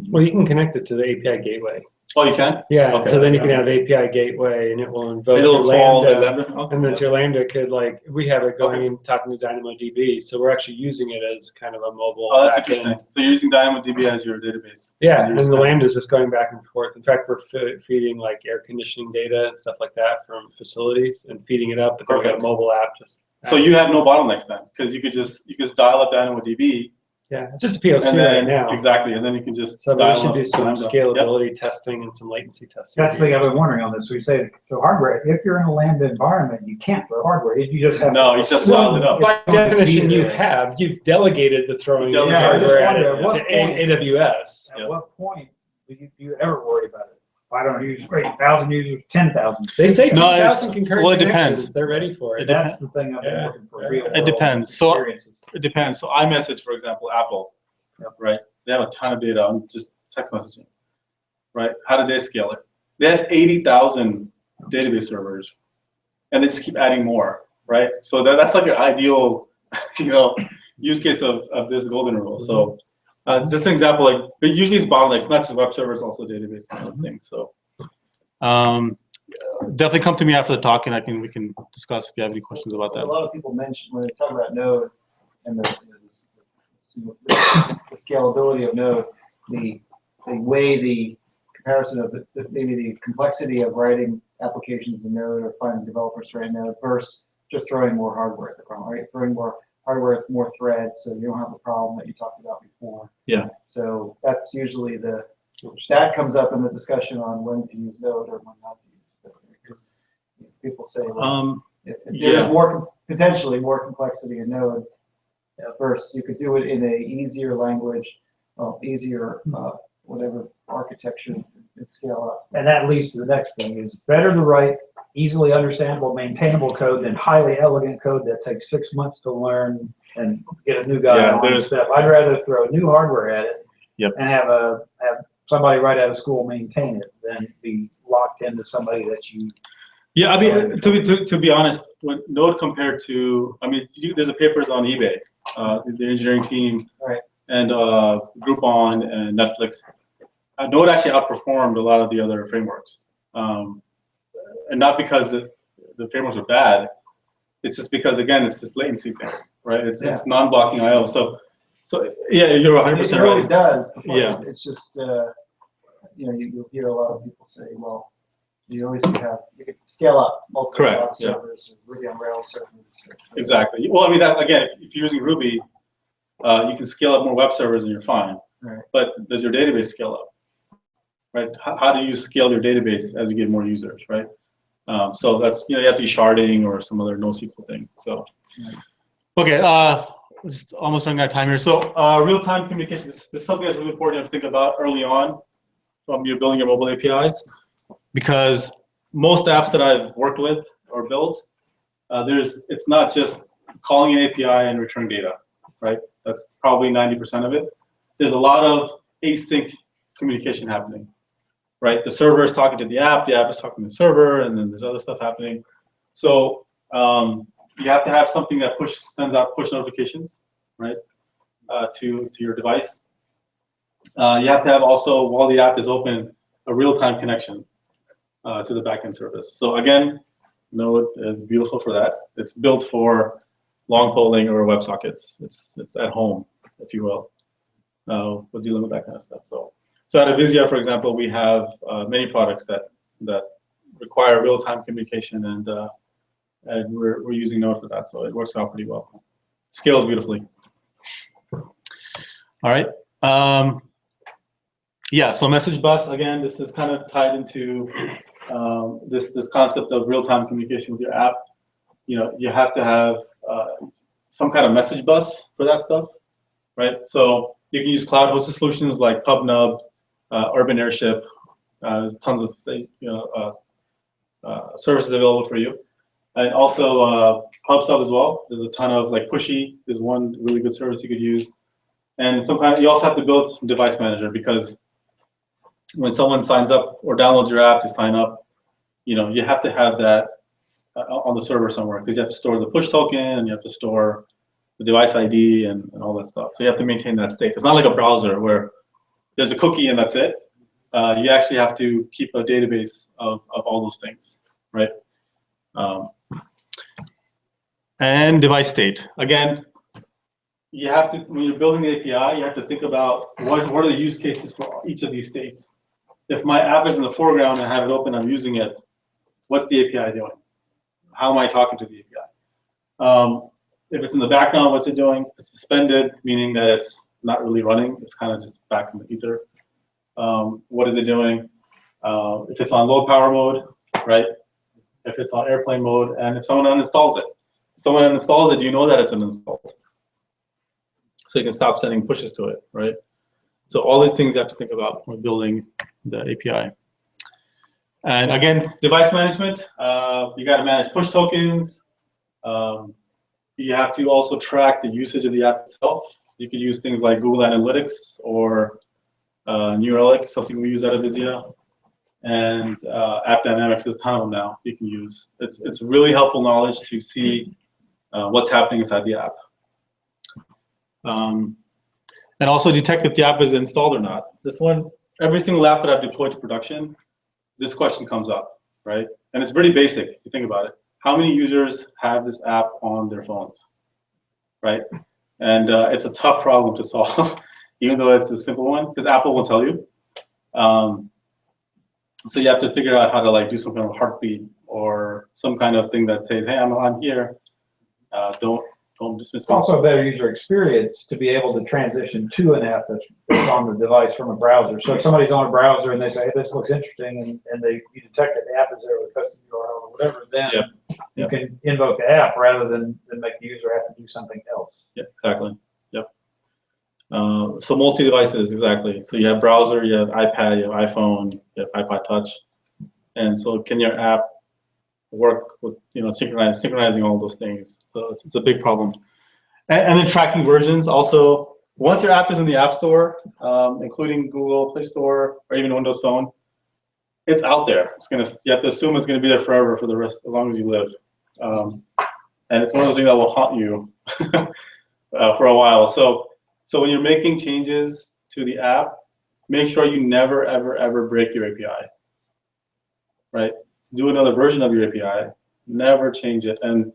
S2: Well, you can connect it to the API gateway.
S3: Oh, you can?
S2: Yeah,
S3: Okay.
S2: so then you can have API gateway, and it will invoke
S3: It'll
S2: your
S3: call the
S2: Lambda.
S3: Lambda. Okay.
S2: And then your Lambda could, we have it going and talking to DynamoDB, so we're actually using it as kind of a mobile
S3: Oh, that's
S2: backend.
S3: interesting. So you're using DynamoDB as your database.
S2: Yeah, and the Lambda is just going back and forth. In fact, we're feeding air conditioning data and stuff like that from facilities and feeding it up. But then we got a mobile app just.
S3: So you have no bottlenecks then, because you could just dial up DynamoDB
S2: Yeah, it's just a POC
S3: And
S2: right
S3: then,
S2: now.
S3: exactly, and then you can just
S2: So we
S3: dial
S2: should
S3: up
S2: do some
S3: times up.
S2: scalability testing and some latency testing.
S1: That's the thing I've been wondering on this. We say, so hardware, if you're in a lambda environment, you can't throw hardware. You just have
S3: No,
S1: to
S3: you just dial it up.
S2: By definition,
S1: Yeah.
S2: you've delegated the throwing of
S3: Yeah, I just
S2: hardware
S1: wonder
S2: at
S1: at what point-
S2: AWS.
S1: At what point do you ever worry about it? I don't use 1,000 users, 10,000.
S2: They say
S3: No,
S2: 10,000 concurrent
S3: well, it
S2: connections.
S3: depends.
S2: They're ready for it.
S1: That's the thing I've been
S2: Yeah.
S1: looking for. Real
S3: It depends. So-
S1: experiences.
S3: It depends. So iMessage, for example, Apple, right? They have a ton of data on just text messaging, right? How do they scale it? They have 80,000 database servers, and they just keep adding more, right? So that's like an ideal, use case of this golden rule. So just an example, like, but usually it's bottlenecks, not just web servers, also database and other things. So definitely come to me after the talk, and we can discuss if you have any questions about
S5: A
S3: that.
S5: lot of people mention, when they talk about Node and the scalability of Node, the way the comparison of maybe the complexity of writing applications in Node or finding developers to write Node versus just throwing more hardware at the problem, right? Throwing more hardware, more threads, so you don't have the problem that you talked about before.
S3: Yeah.
S5: So that's usually that comes up in the discussion on when to use Node or when not to use Node. Because people say, well, if there's potentially more complexity in Node, versus you could do it in a easier language, easier whatever architecture, and scale up.
S1: And that leads to the next thing is better to write easily understandable, maintainable code than highly elegant code that takes 6 months to learn and get a new guy on the step. I'd rather throw new hardware at it and have somebody right out of school maintain it than be locked into somebody that you.
S3: Yeah, I mean, to be honest, when Node compared to, I mean, there's a papers on eBay, the engineering team, and Groupon and Netflix. Node actually outperformed a lot of the other frameworks, and not because the frameworks are bad. It's just because, again, it's this latency thing, right? It's non-blocking I/O. So yeah, you're 100%
S5: It
S3: right.
S5: always does.
S3: Yeah.
S5: It's just you'll hear a lot of people say, well, you could scale up multiple web servers, or Ruby on Rails servers.
S3: Exactly. Well, I mean, that again, if you're using Ruby, you can scale up more web servers and you're fine.
S5: Right.
S3: But does your database scale up? Right? How do you scale your database as you get more users, right? So that's, you have to be sharding or some other NoSQL thing. So, okay, we're just almost running out of time here. So real-time communication, this is something that's really important to think about early on from you're building your mobile APIs, because most apps that I've worked with or built, it's not just calling an API and returning data, right? That's probably 90% of it. There's a lot of async communication happening, right? The server is talking to the app is talking to the server, and then there's other stuff happening. So you have to have something that sends out push notifications, right, to your device. You have to have also, while the app is open, a real-time connection to the backend service. So again, Node is beautiful for that. It's built for long polling or WebSockets. It's at home, if you will. We're dealing with that kind of stuff. So at Avizia, for example, we have many products that require real-time communication, and we're using Node for that. So it works out pretty well. Scales beautifully. All right. Yeah. So message bus, again, this is kind of tied into this concept of real-time communication with your app. You have to have some kind of message bus for that stuff, right? So you can use cloud-hosted solutions like PubNub, Urban Airship. There's tons of services available for you, and also PubSub as well. There's a ton of Pushy is one really good service you could use, and you also have to build some device manager, because when someone signs up or downloads your app to sign up, you have to have that on the server somewhere, because you have to store the push token and you have to store the device ID and all that stuff. So you have to maintain that state. It's not like a browser where there's a cookie and that's it. You actually have to keep a database of all those things, right? And device state. Again, you have to, when you're building the API, you have to think about what are the use cases for each of these states. If my app is in the foreground and I have it open, I'm using it, what's the API doing? How am I talking to the API? If it's in the background, what's it doing? If it's suspended, meaning that it's not really running. It's kind of just back in the ether. What is it doing? If it's on low power mode, right? If it's on airplane mode, and if someone uninstalls it. If someone uninstalls it, you know that it's uninstalled. So you can stop sending pushes to it, right? So all these things you have to think about when building the API. And again, device management, you got to manage push tokens. You have to also track the usage of the app itself. You could use things like Google Analytics or New Relic, something we use at Avizia. And App Dynamics, there's a ton of them now you can use. It's really helpful knowledge to see what's happening inside the app. And also detect if the app is installed or not. This one, every single app that I've deployed to production, this question comes up, right? And it's pretty basic if you think about it. How many users have this app on their phones, right? And it's a tough problem to solve, even though it's a simple one, because Apple will tell you. So you have to figure out how to like do some kind of heartbeat or some kind of thing that says, hey, I'm here. Don't dismiss
S1: It's also a better user experience to be able to transition to an app that's on the device from a browser. So if somebody's on a browser and they say, hey, this looks interesting, and you detect that the app is there with a custom URL or whatever, then you can invoke the app rather than make the user have to do something else.
S3: Yeah, exactly. Yep. So multi-devices, exactly. So you have browser, you have iPad, you have iPhone, you have iPod Touch. And so can your app work with, synchronizing all those things? So it's a big problem. And then tracking versions also. Once your app is in the App Store, including Google Play Store or even Windows Phone, it's out there. You have to assume it's gonna be there forever for the rest, as long as you live. And it's one of those things that will haunt you for a while. So when you're making changes to the app, make sure you never, ever, ever break your API, right? Do another version of your API, never change it, and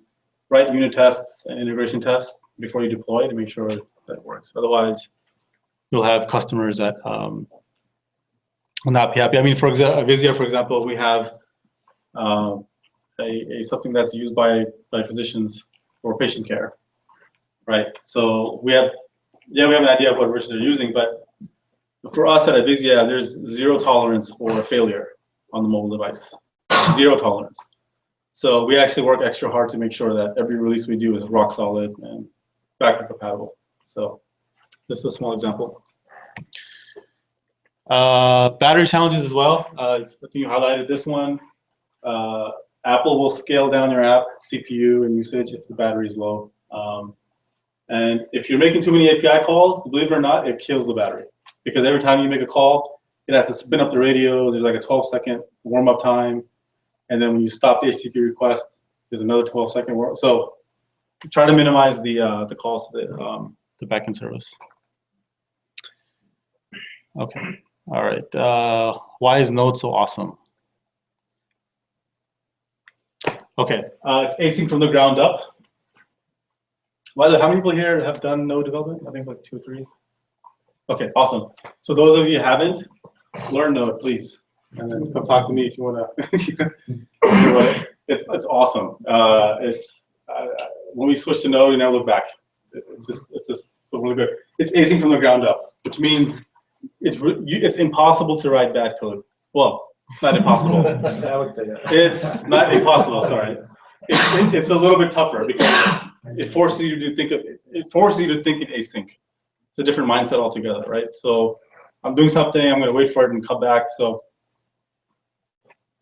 S3: write unit tests and integration tests before you deploy to make sure that it works. Otherwise, you'll have customers that will not be happy. I mean, for example, Avizia, for example, we have something that's used by physicians for patient care, right? So we have an idea of what version they're using, but for us at Avizia, there's zero tolerance for failure on the mobile device. Zero tolerance. So we actually work extra hard to make sure that every release we do is rock solid and backward compatible. So this is a small example. Battery challenges as well. I think you highlighted this one. Apple will scale down your app CPU and usage if the battery is low. And if you're making too many API calls, believe it or not, it kills the battery. Because every time you make a call, it has to spin up the radio. There's like a 12-second warm-up time. And then when you stop the HTTP request, there's another 12-second warm-up. So try to minimize the calls to the backend service. Okay. All right. Why is Node so awesome? Okay. It's async from the ground up. By the way, how many people here have done Node development? I think it's like 2 or 3. Okay, awesome. So those of you who haven't, learn Node, please. And then come talk to me if you want to. It's awesome. When we switch to Node, we never look back. It's just really good. It's async from the ground up, which means it's impossible to write bad code. Well, not impossible.
S1: I would say that.
S3: It's not impossible. Sorry. It's a little bit tougher because it forces you to think in async. It's a different mindset altogether, right? So I'm doing something, I'm going to wait for it and come back. So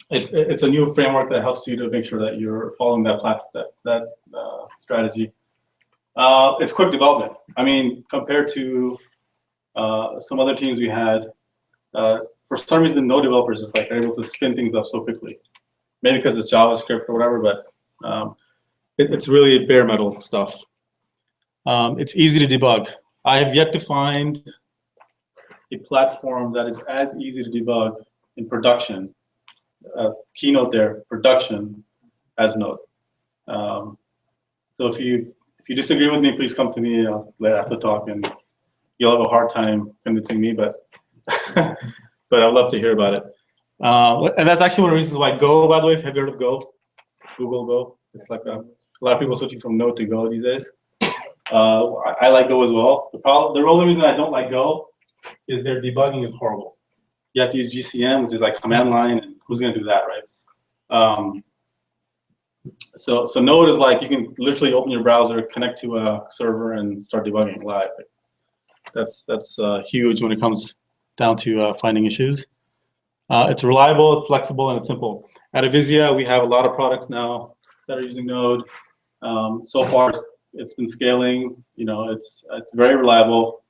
S3: it's a new framework that helps you to make sure that you're following that strategy. It's quick development. I mean, compared to some other teams we had, for some reason, Node developers just like are able to spin things up so quickly. Maybe because it's JavaScript or whatever, but it's really bare metal stuff. It's easy to debug. I have yet to find a platform that is as easy to debug in production, keynote there, production, as Node. So if you disagree with me, please come to me after the talk, and you'll have a hard time convincing me, but but I'd love to hear about it. And that's actually one of the reasons why Go, by the way, have you heard of Go? Google Go. It's like a lot of people switching from Node to Go these days. I like Go as well. The only reason I don't like Go is their debugging is horrible. You have to use GCM, which is like command line, and who's going to do that, right? So Node is like you can literally open your browser, connect to a server, and start debugging live. That's huge when it comes down to finding issues. It's reliable, it's flexible, and it's simple. At Avizia, we have a lot of products now that are using Node. So far, it's been scaling. You know, it's very reliable,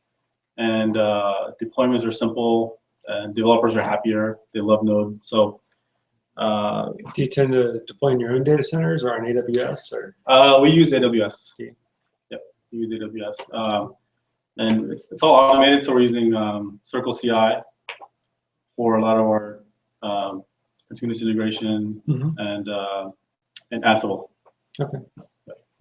S3: and deployments are simple, and developers are happier. They love Node. So,
S2: do you tend to deploy in your own data centers or on AWS? Or
S3: we use AWS. Yep, we use AWS, and it's all automated. So we're using Circle CI for a lot of our continuous integration and Ansible.
S2: Okay.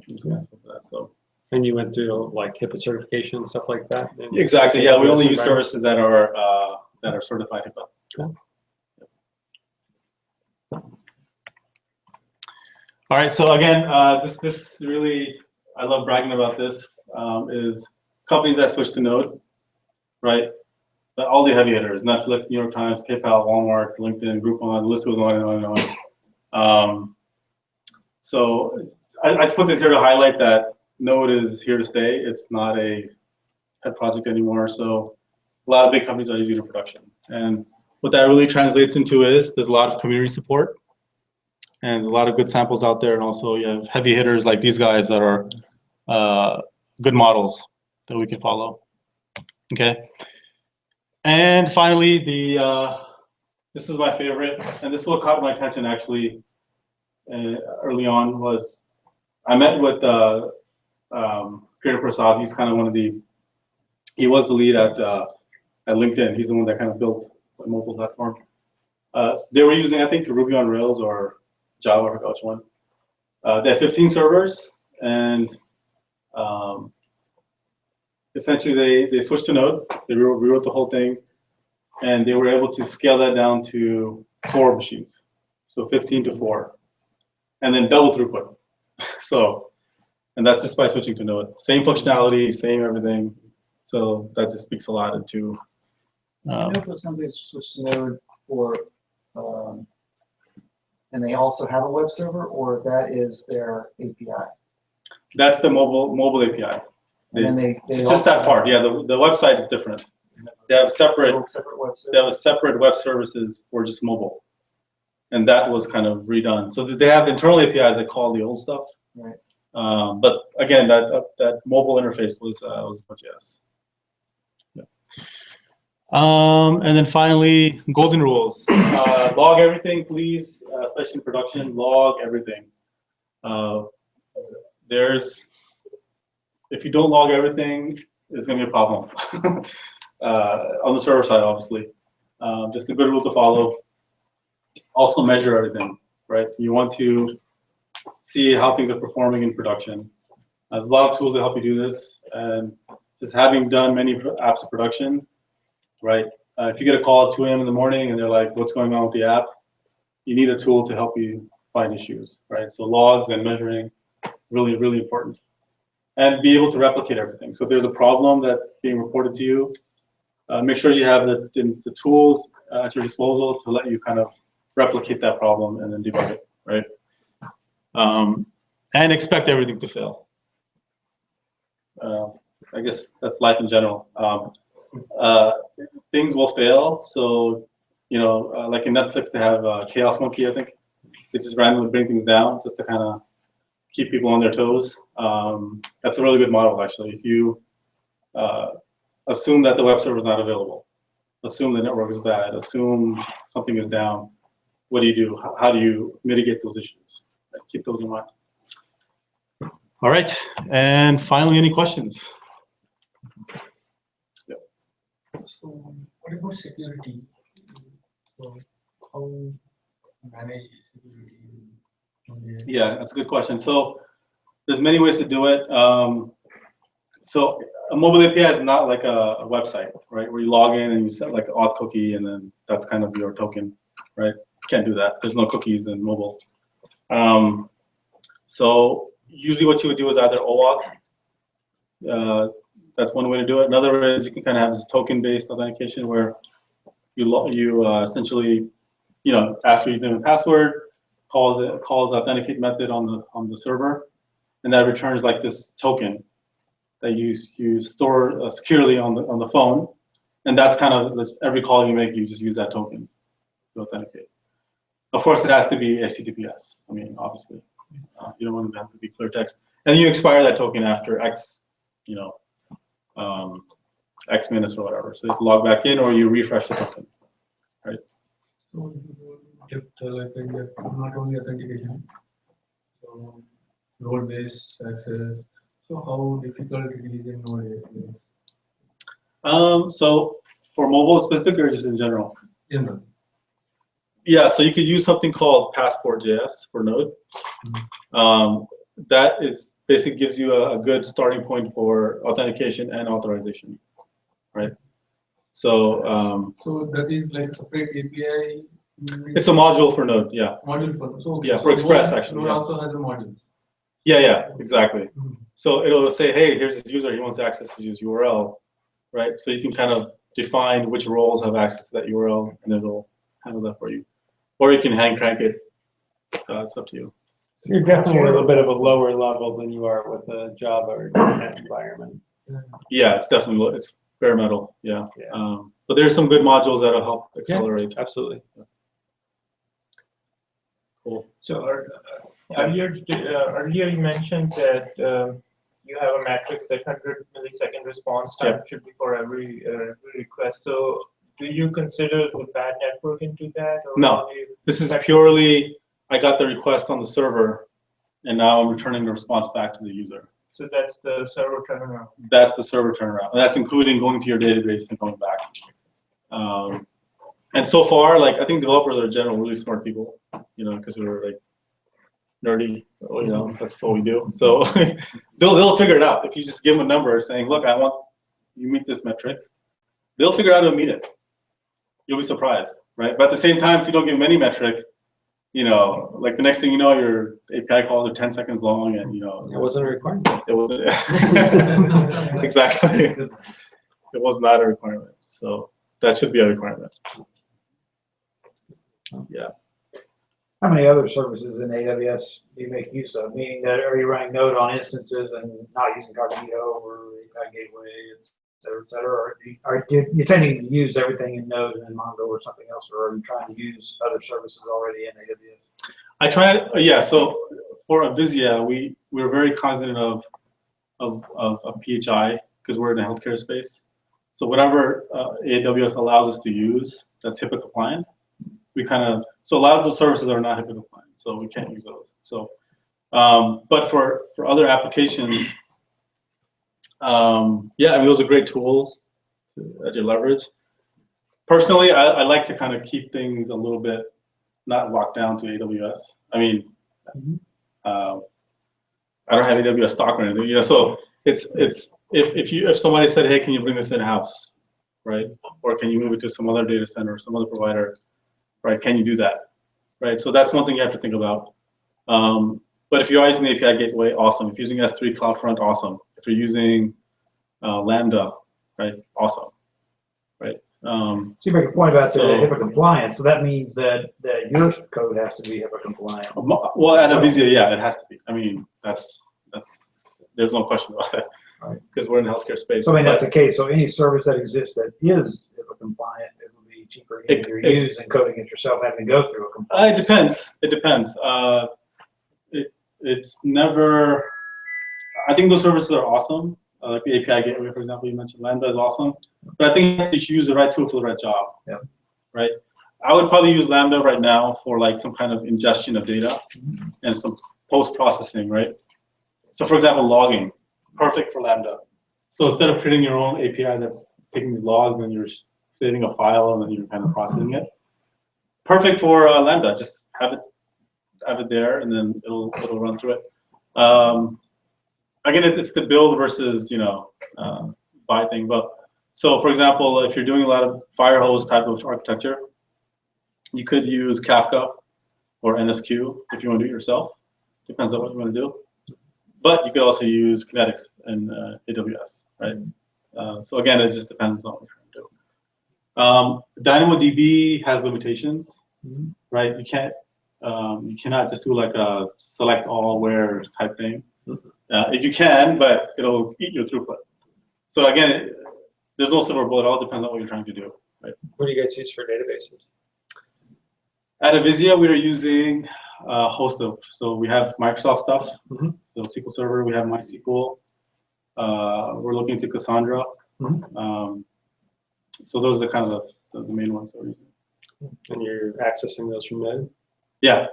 S3: Ansible for that, so.
S2: And you went through like HIPAA certification and stuff like that?
S3: Exactly. Yeah, we only use services that are certified HIPAA.
S2: Cool.
S3: All right. So again, this really, I love bragging about this. Is companies that switch to Node, right? All the heavy hitters: Netflix, New York Times, PayPal, Walmart, LinkedIn, Groupon. The list goes on and on and on. So I put this here to highlight that Node is here to stay. It's not a pet project anymore. So a lot of big companies are using it in production. And what that really translates into is there's a lot of community support. And there's a lot of good samples out there. And also you have heavy hitters like these guys that are good models that we can follow. Okay. And finally, this is my favorite. And this is what caught my attention actually early on was I met with Creator Prasad. He's kind of he was the lead at LinkedIn. He's the one that kind of built the mobile platform. They were using, I think, Ruby on Rails or Java, I forgot which one. They had 15 servers, and essentially they switched to Node. They rewrote the whole thing, and they were able to scale that down to 4 machines, so 15 to 4, and then double throughput. So, and that's just by switching to Node. Same functionality, same everything. So that just speaks a lot into.
S5: I know if those companies switch to Node for, and they also have a web server, or that is their API.
S3: That's the mobile API. It's just that part. Yeah, the website is different. They have separate
S5: web service.
S3: They have separate web services for just mobile, and that was kind of redone. So they have internal APIs that call the old stuff.
S5: Right.
S3: But again, that mobile interface was NodeJS. Yeah. And then finally, golden rules. Log everything, please, especially in production. Log everything. If you don't log everything, it's going to be a problem. On the server side, obviously. Just a good rule to follow. Also measure everything, right? You want to see how things are performing in production. There's a lot of tools that help you do this, and just having done many apps in production, right? If you get a call at 2 a.m. in the morning and they're like, what's going on with the app? You need a tool to help you find issues, right? So logs and measuring, really, really important. And be able to replicate everything. So if there's a problem that's being reported to you, make sure you have the tools at your disposal to let you kind of replicate that problem and then debug it, right? And expect everything to fail. I guess that's life in general. Things will fail. So, like in Netflix, they have Chaos Monkey, I think. They just randomly bring things down just to kind of keep people on their toes. That's a really good model, actually. If you assume that the web server is not available, assume the network is bad, assume something is down, what do? How do you mitigate those issues? Keep those in mind. All right, and finally, any questions? Yep.
S6: So, what about security? So, how manage security?
S3: Yeah, that's a good question. So, there's many ways to do it. So, a mobile API is not like a website, right? Where you log in and you set like an auth cookie, and then that's kind of your token, right? Can't do that. There's no cookies in mobile. So usually what you would do is either OAuth That's one way to do it. Another is you can kind of have this token-based authentication where you essentially, after you've given a password, calls the authenticate method on the server, and that returns like this token that you store securely on the phone, and that's kind of every call you make, you just use that token to authenticate. Of course, it has to be HTTPS. I mean, obviously, you don't want it to have to be clear text, and you expire that token after X, X minutes or whatever. So you log back in or you refresh the token, right?
S6: So like not only authentication, so node-based access. So how difficult it is in node.js?
S3: So for mobile specific or just in general?
S6: General.
S3: Yeah, so you could use something called Passport.js for Node. That is basically gives you a good starting point for authentication and authorization, right? So
S6: so that is like separate API.
S3: It's a module for Node, yeah.
S6: Module for so
S3: yeah, for Express actually.
S6: Node
S3: Yeah.
S6: also has a module.
S3: Yeah, exactly. So it'll say, hey, here's this user, he wants to access his URL, right? So you can kind of define which roles have access to that URL, and it'll handle that for you. Or you can hand crank it. It's up to you.
S2: You're definitely a little bit of a lower level than you are with a Java or .NET environment.
S3: Yeah, it's definitely it's bare metal. Yeah.
S2: Yeah.
S3: But there's some good modules that'll help accelerate.
S2: Yeah, absolutely.
S3: Cool.
S7: So earlier you mentioned that you have a matrix that 100 millisecond response time should be for every request. So do you consider the bad network into that? Or
S3: no, this is purely, I got the request on the server, and now I'm returning the response back to the user.
S7: So that's the server turnaround.
S3: That's the server turnaround. And that's including going to your database and going back. And so far, like, I think developers are in general really smart people, because we're like nerdy, that's what we do. So they'll figure it out. If you just give them a number saying, look, I want you meet this metric, they'll figure out how to meet it. You'll be surprised, right? But at the same time, if you don't give them any metric, like the next thing you know, your API calls are 10 seconds long, and
S2: It wasn't a requirement.
S3: it wasn't exactly. It was not a requirement. So that should be a requirement. Yeah.
S1: How many other services in AWS do you make use of? Meaning that are you running Node on instances and not using Cognito or API Gateway, et cetera? Or are you tending to use everything in Node and in Mongo or something else, or are you trying to use other services already in AWS?
S3: I tried, yeah. So for Avizia, we're very cognizant of PHI because we're in the healthcare space. So whatever AWS allows us to use that's HIPAA compliant, so a lot of those services are not HIPAA compliant, so we can't use those. So, but for other applications, yeah, I mean, those are great tools that you leverage. Personally, I like to kind of keep things a little bit not locked down to AWS. I mean, I don't have AWS stock or anything, so it's if somebody said, hey, can you bring this in house, right? Or can you move it to some other data center or some other provider, right? Can you do that, right? So that's one thing you have to think about. But if you're using the API gateway, awesome. If you're using S3 CloudFront, awesome. If you're using Lambda, right, awesome, right?
S1: So you make a point about the HIPAA compliance. So that means that your code has to be HIPAA compliant.
S3: Well, at Avizia, yeah, it has to be. I mean, that's there's no question about that, because we're in the healthcare space.
S1: So I mean, that's the case. So any service that exists that is HIPAA compliant, it would be cheaper and easier to use than coding it yourself, having to go through a compliance.
S3: It depends. It depends. It's never. I think those services are awesome. Like the API gateway, for example, you mentioned Lambda is awesome. But I think you should use the right tool for the right job.
S1: Yeah.
S3: Right. I would probably use Lambda right now for like some kind of ingestion of data and some post-processing, right? So for example, logging, perfect for Lambda. So instead of creating your own API that's taking these logs and you're saving a file and then you're kind of processing it, perfect for Lambda. Just have it there, and then it'll run through it. Again, it's the build versus buy thing. But so for example, if you're doing a lot of firehose type of architecture, you could use Kafka or NSQ if you want to do it yourself. Depends on what you want to do. but you could also use Kinetics in AWS, right? So again, it just depends on what you're trying to do. DynamoDB has limitations, right? You cannot just do like a select all where type thing. If you can, but it'll eat your throughput. So again, there's no silver bullet. It all depends on what you're trying to do, right?
S2: What do you guys use for databases?
S3: At Avizia, we are using a host of, so we have Microsoft stuff, so SQL Server, we have MySQL, we're looking into Cassandra. So those are kind of the main ones that we're using.
S2: And you're accessing those from Node?
S3: Yeah,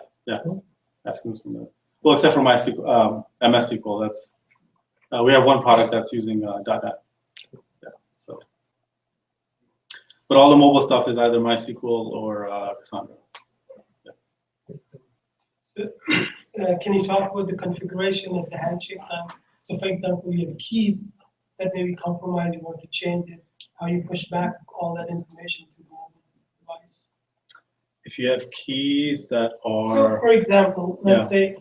S3: asking those from Node. Well, except for MySQL, MS SQL, that's, we have one product that's using .NET. Yeah, so. But all the mobile stuff is either MySQL or Cassandra.
S8: So, can you talk about the configuration of the handshake time? So for example, you have keys that may be compromised, you want to change it, how you push back all that information to the mobile device.
S3: If you have keys that are...
S8: So for example, let's say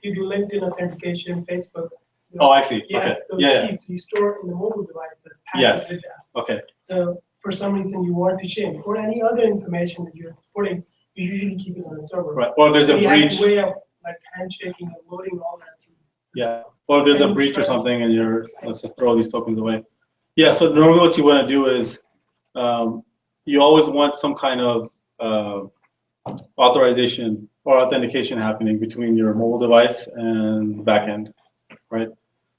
S8: you do LinkedIn authentication, Facebook. You know,
S3: Oh, I see, okay.
S8: Those
S3: Yeah,
S8: keys you store in the mobile device that's packaged with that.
S3: Okay.
S8: So for some reason you want to change, or any other information that you're putting, you usually keep it on the server.
S3: Right, or there's a
S8: You have
S3: breach.
S8: a way of like handshaking and loading all that through.
S3: Yeah, or if there's a breach or something and you're, let's just throw these tokens away. Yeah, so normally what you want to do is you always want some kind of authorization or authentication happening between your mobile device and the backend, right?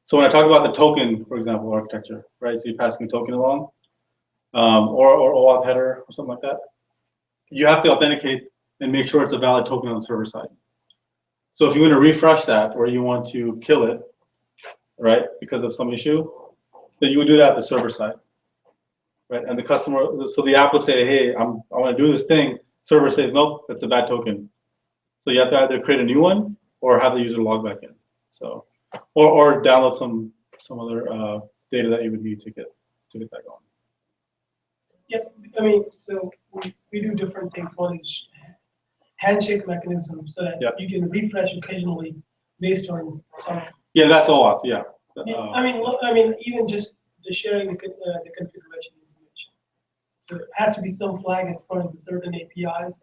S3: So when I talk about the token, for example, architecture, right? So you're passing a token along, or OAuth header or something like that. You have to authenticate and make sure it's a valid token on the server side. So if you want to refresh that or you want to kill it, right, because of some issue, then you would do that at the server side, right? And the customer, so the app would say, hey, I want to do this thing. Server says, nope, that's a bad token. So you have to either create a new one or have the user log back in. So, or download some other data that you would need to get that going.
S8: Yeah, I mean, so we do different things. One is handshake mechanism, so that you can refresh occasionally based on some.
S3: Yeah, that's OAuth. Yeah.
S8: I mean, even just the sharing the configuration information. So it has to be some flag as part of the certain APIs,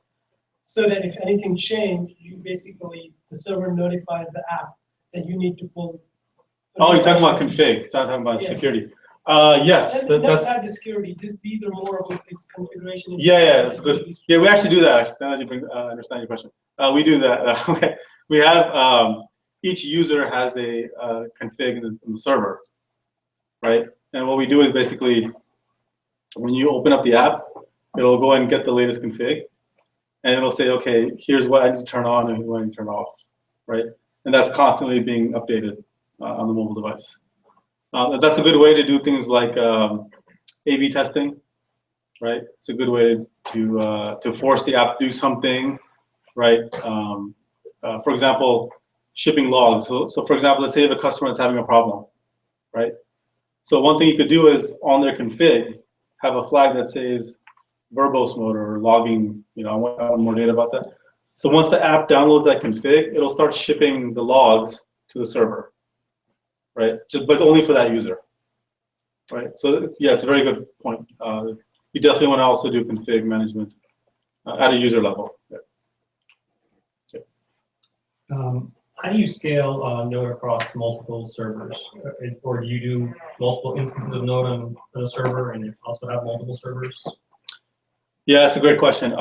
S8: so that if anything changed, you basically the server notifies the app that you need to pull.
S3: Oh, you're talking about config. You're talking about security. Yes, that's
S8: not the security. These are more of this configuration.
S3: Yeah, that's good. Yeah, we actually do that. Actually, now that you bring, understand your question, we do that. Okay, we have each user has a config in the server, right? And what we do is basically when you open up the app, it'll go and get the latest config, and it'll say, okay, here's what I need to turn on and here's what I need to turn off, right? And that's constantly being updated on the mobile device. That's a good way to do things like A/B testing, right? It's a good way to force the app to do something, right? For example, shipping logs. So for example, let's say you have a customer that's having a problem, right? So one thing you could do is on their config, have a flag that says verbose mode or logging, I want more data about that. So once the app downloads that config, it'll start shipping the logs to the server. Right, but only for that user, right? So yeah, it's a very good point. You definitely want to also do config management at a user level. Yeah. Okay.
S9: How do you scale Node across multiple servers, or do you do multiple instances of Node on a server and you also have multiple servers?
S3: Yeah, that's a great question.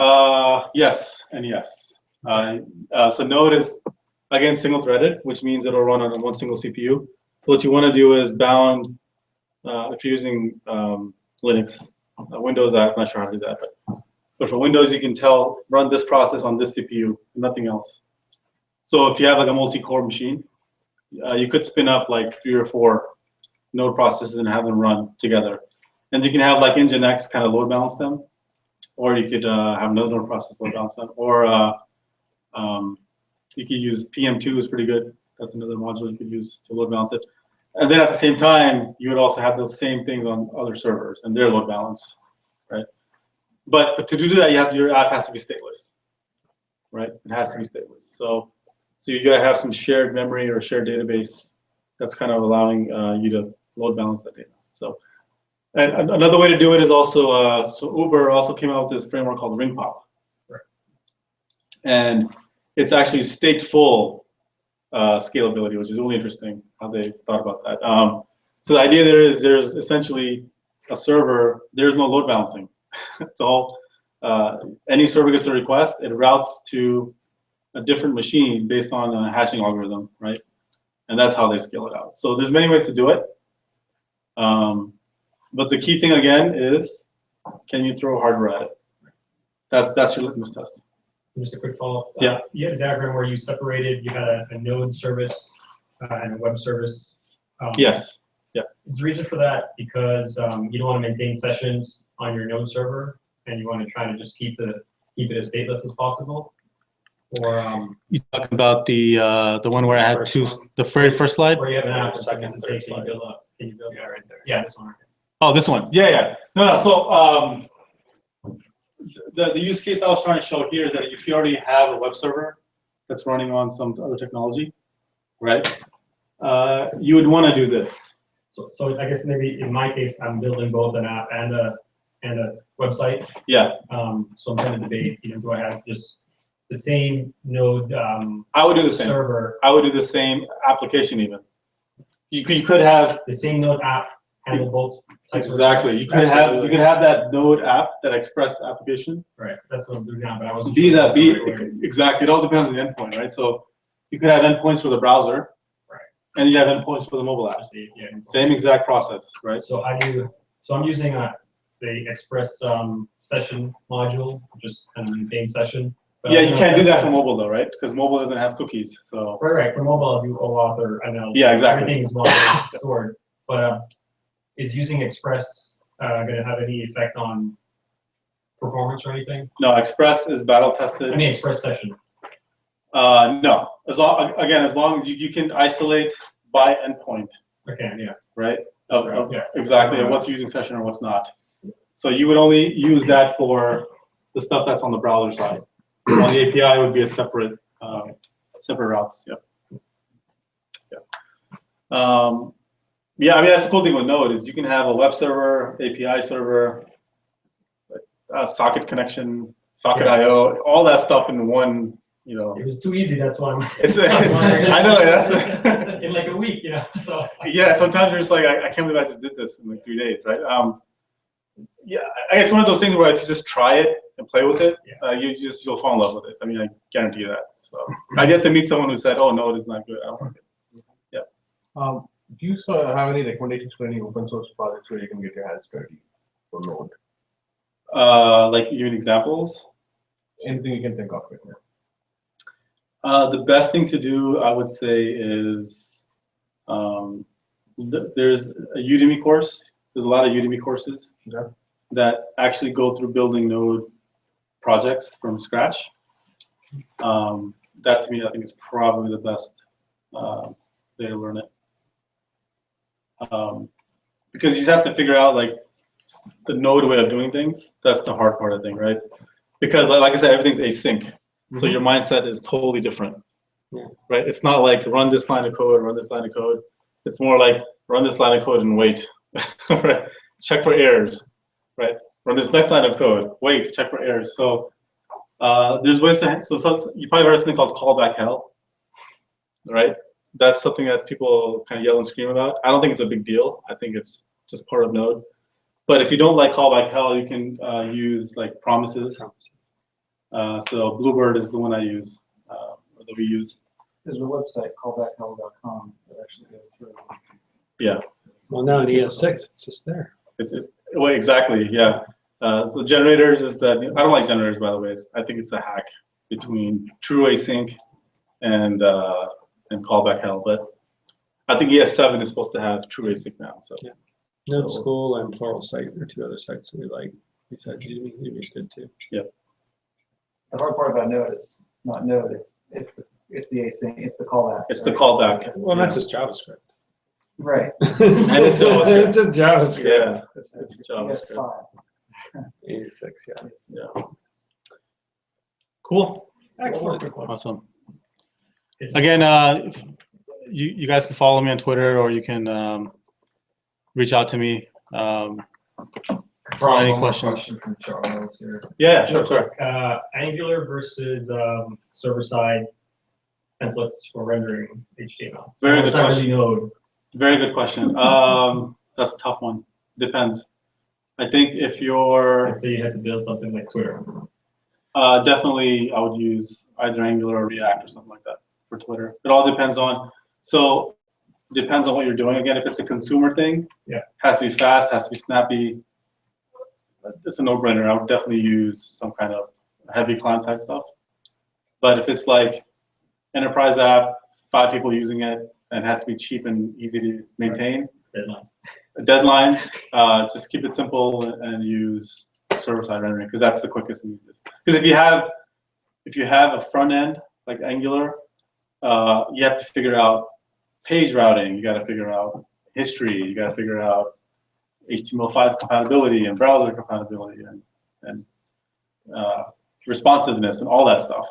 S3: Yes and yes. So Node is again single-threaded, which means it'll run on one single CPU. So what you want to do is bound, if you're using Linux, Windows, I'm not sure how to do that, but for Windows, you can run this process on this CPU, nothing else. So if you have like a multi-core machine, you could spin up like 3 or 4 node processes and have them run together. And you can have like Nginx kind of load balance them, or you could have another node process load balance them, or you could use PM2 is pretty good. That's another module you could use to load balance it. And then at the same time, you would also have those same things on other servers and their load balance, right? But to do that, your app has to be stateless, right? It has to be stateless. So you gotta have some shared memory or shared database that's kind of allowing you to load balance that data. So, and another way to do it is also, so Uber also came out with this framework called Ring Pop.
S9: Right.
S3: And it's actually stateful scalability, which is really interesting how they thought about that. So the idea there is there's essentially a server, there's no load balancing. It's all, any server gets a request, it routes to a different machine based on a hashing algorithm, right? And that's how they scale it out. So there's many ways to do it. But the key thing again is, can you throw hardware at it? That's your litmus test.
S9: Just a quick follow-up.
S3: Yeah.
S9: You had a diagram where you separated, you had a node service and a web service.
S3: Yes. Yeah.
S9: Is the reason for that because you don't want to maintain sessions on your node server and you want to try to just keep it as stateless as possible? Or
S3: You talking about the one where I had two, the very first slide?
S9: where you have an app
S3: Second,
S9: second,
S3: third
S9: can you build up? Can you build that right there? Yeah, this one.
S3: Oh, this one. Yeah, yeah. No. So the use case I was trying to show here is that if you already have a web server that's running on some other technology, right? You would want to do this.
S9: So I guess maybe in my case, I'm building both an app and a website.
S3: Yeah.
S9: So I'm trying to debate, do I have just the same node
S3: I would do the same.
S9: server,
S3: I would do the same application even. You could have
S9: the same node app handle both types of
S3: exactly. You could have that Node app, that Express application.
S9: Right, that's what I'm doing now, but I wasn't
S3: Be
S9: sure
S3: that
S9: that's
S3: be
S9: the right way.
S3: exactly. It all depends on the endpoint, right? So you could have endpoints for the browser,
S9: Right.
S3: and you have endpoints for the mobile app.
S9: Just the API.
S3: Same exact process, right?
S9: So I'm using the Express session module, just kind of maintain session. But I
S3: Yeah,
S9: don't
S3: you
S9: know
S3: can't
S9: if
S3: do
S9: that's
S3: that for mobile though, right? Because mobile doesn't have cookies. So
S9: Right. For mobile, I'll do OAuth I know.
S3: Yeah, exactly.
S9: Everything is module stored. But is using Express going to have any effect on performance or anything?
S3: no, Express is battle tested.
S9: I mean, Express session.
S3: No, as long as you can isolate by endpoint,
S9: Okay, yeah.
S3: right?
S9: Yeah.
S3: Exactly, of what's using session or what's not. So you would only use that for the stuff that's on the browser side. On the API, it would be a separate routes. Yeah. Yeah, I mean that's the cool thing with Node is you can have a web server, API server, socket connection, socket IO, all that stuff in one.
S9: It was too easy, that's why I'm.
S3: I know that's
S9: in like a week, So
S3: yeah. Sometimes you're just like, I can't believe I just did this in like 3 days, right? Yeah, I guess one of those things where if you just try it and play with it, you'll fall in love with it. I mean, I guarantee you that. So I get to meet someone who said, "Oh, Node is not good. I don't like it." Yeah.
S4: Do you have any recommendations for any open source projects where you can get your hands dirty for Node?
S3: Like even examples.
S4: Anything you can think of right now.
S3: The best thing to do, I would say, is there's a Udemy course. There's a lot of Udemy courses that actually go through building Node projects from scratch. That to me, I think is probably the best way to learn it. Because you just have to figure out like the Node way of doing things. That's the hard part of the thing, right? Because like I said, everything's async. So your mindset is totally different, right? It's not like run this line of code, run this line of code. It's more like run this line of code and wait, right? Check for errors, right? Run this next line of code, wait, check for errors. So there's ways to, so you probably heard something called callback hell, right? That's something that people kind of yell and scream about. I don't think it's a big deal. I think it's just part of Node. But if you don't like callback hell, you can use like promises. So Bluebird is the one I use, or that we use.
S5: There's a website, callbackhell.com, that actually goes through.
S3: Yeah.
S2: Well, now in ES6, it's just there.
S3: Well, exactly, yeah. So generators is that, I don't like generators, by the way. I think it's a hack between true async and callback hell. But I think ES7 is supposed to have true async now. So
S2: Yeah. Node School and Pluralsight are two other sites that we like. Besides Udemy, Udemy's good too.
S3: Yeah.
S5: The hard part about Node is not Node, it's the async, it's the callback.
S3: It's the callback.
S2: Well, not just JavaScript.
S5: Right.
S3: And it's JavaScript.
S2: It's just JavaScript.
S3: Yeah, it's
S5: Yes,
S3: JavaScript.
S5: fine.
S2: 86, yeah.
S3: Yeah. Cool.
S2: Excellent.
S3: Awesome.
S9: It's-
S3: Again, you guys can follow me on Twitter, or you can reach out to me. For any questions.
S10: Question from Charles here.
S3: Yeah, sure.
S9: Angular versus server-side templates for rendering HTML.
S3: Very good
S9: Not
S3: question.
S9: really Node.
S3: Very good question. That's a tough one. Depends. I think if you're
S9: Let's say you had to build something like Twitter.
S3: definitely, I would use either Angular or React or something like that for Twitter. It all depends on. So depends on what you're doing. Again, if it's a consumer thing, has to be fast, has to be snappy. It's a no-brainer. I would definitely use some kind of heavy client-side stuff. But if it's like enterprise app, 5 people using it, and it has to be cheap and easy to maintain. Deadlines. Just keep it simple and use server-side rendering, because that's the quickest and easiest. Because if you have a front end like Angular, you have to figure out page routing. You got to figure out history. You got to figure out HTML5 compatibility and browser compatibility and responsiveness and all that stuff.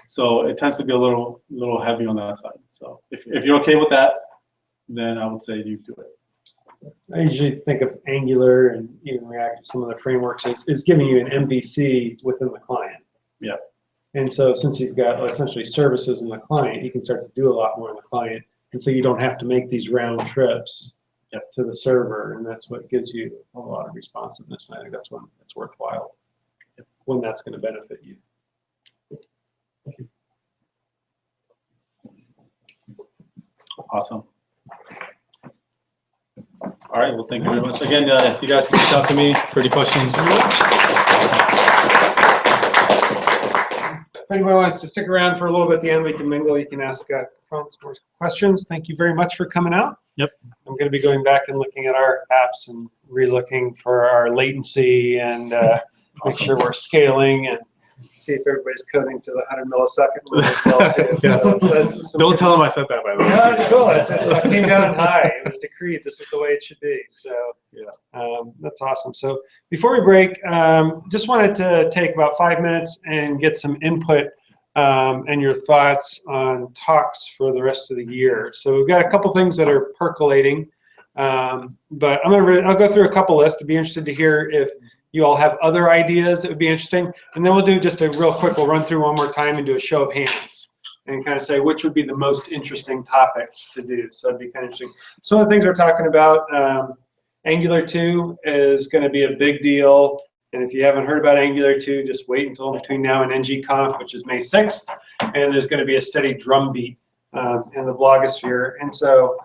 S3: So it tends to be a little heavy on that side. So if you're okay with that, then I would say you do it.
S2: I usually think of Angular and even React, some of the frameworks, is giving you an MVC within the client.
S3: Yeah.
S2: And so since you've got essentially services in the client, you can start to do a lot more in the client. And so you don't have to make these round trips to the server. And that's what gives you a lot of responsiveness. And I think that's when it's worthwhile, when that's going to benefit you. Thank you.
S3: Awesome. All right, well, thank you very much. Again, if you guys can reach out to me for any questions.
S2: If anyone wants to stick around for a little bit at the end, we can mingle. You can ask some more questions. Thank you very much for coming out.
S3: Yep.
S2: I'm going to be going back and looking at our apps and re-looking for our latency and make sure we're scaling and see if everybody's coding to the 100 millisecond one as well too.
S3: Yes.
S2: So
S3: Don't tell them I said that, by the way.
S2: no, it's cool. It came down high. It was decreed. This is the way it should be. So that's awesome. So before we break, just wanted to take about 5 minutes and get some input and your thoughts on talks for the rest of the year. So we've got a couple things that are percolating, but I'll go through a couple lists. I'd be interested to hear if you all have other ideas that would be interesting. And then we'll do just a real quick, we'll run through one more time and do a show of hands and kind of say which would be the most interesting topics to do. So it'd be kind of interesting. Some of the things we're talking about, Angular 2 is going to be a big deal. And if you haven't heard about Angular 2, just wait until between now and NGConf, which is May 6th. And there's going to be a steady drumbeat in the blogosphere. And so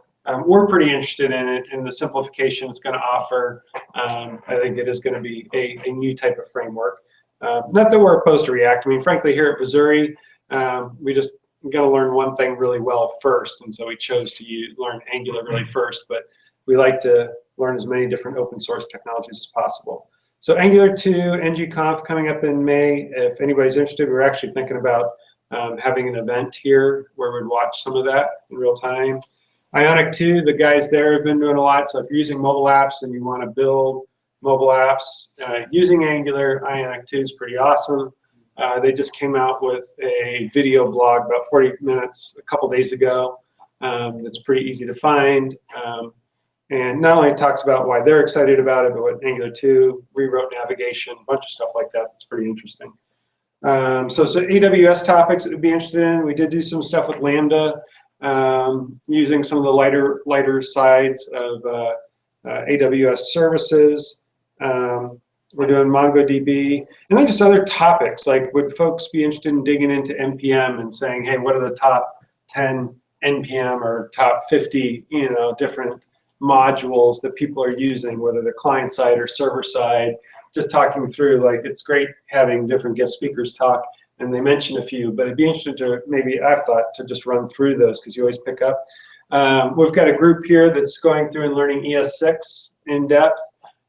S2: we're pretty interested in it and the simplification it's going to offer. I think it is going to be a new type of framework. Not that we're opposed to React. I mean, frankly, here at Missouri, we just got to learn one thing really well first. And so we chose to learn Angular really first. But we like to learn as many different open source technologies as possible. So Angular 2, NGConf coming up in May. If anybody's interested, we're actually thinking about having an event here where we'd watch some of that in real time. Ionic 2, the guys there have been doing a lot. So if you're using mobile apps and you want to build mobile apps using Angular, Ionic 2 is pretty awesome. They just came out with a video blog about 40 minutes a couple days ago. That's pretty easy to find. And not only talks about why they're excited about it, but what Angular 2, rewrote navigation, a bunch of stuff like that. That's pretty interesting. So AWS topics that we'd be interested in. We did do some stuff with Lambda, using some of the lighter sides of AWS services. We're doing MongoDB, and then just other topics, like would folks be interested in digging into NPM and saying, hey, what are the top 10 NPM or top 50, different modules that people are using, whether they're client side or server side, just talking through, like it's great having different guest speakers talk, and they mention a few, but it'd be interesting to maybe, I've thought, to just run through those because you always pick up. We've got a group here that's going through and learning ES6 in depth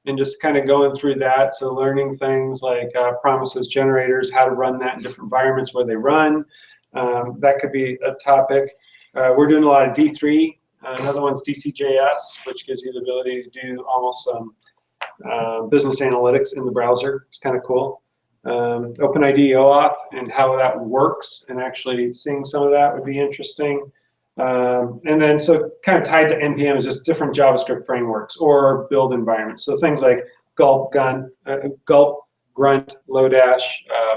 S2: and just kind of going through that. So learning things like promises generators, how to run that in different environments where they run. That could be a topic. We're doing a lot of D3. Another one's DCJS, which gives you the ability to do almost some business analytics in the browser. It's kind of cool. OpenID OAuth and how that works, and actually seeing some of that would be interesting. And then, so kind of tied to NPM is just different JavaScript frameworks or build environments. So things like Gulp, Grunt, Lodash,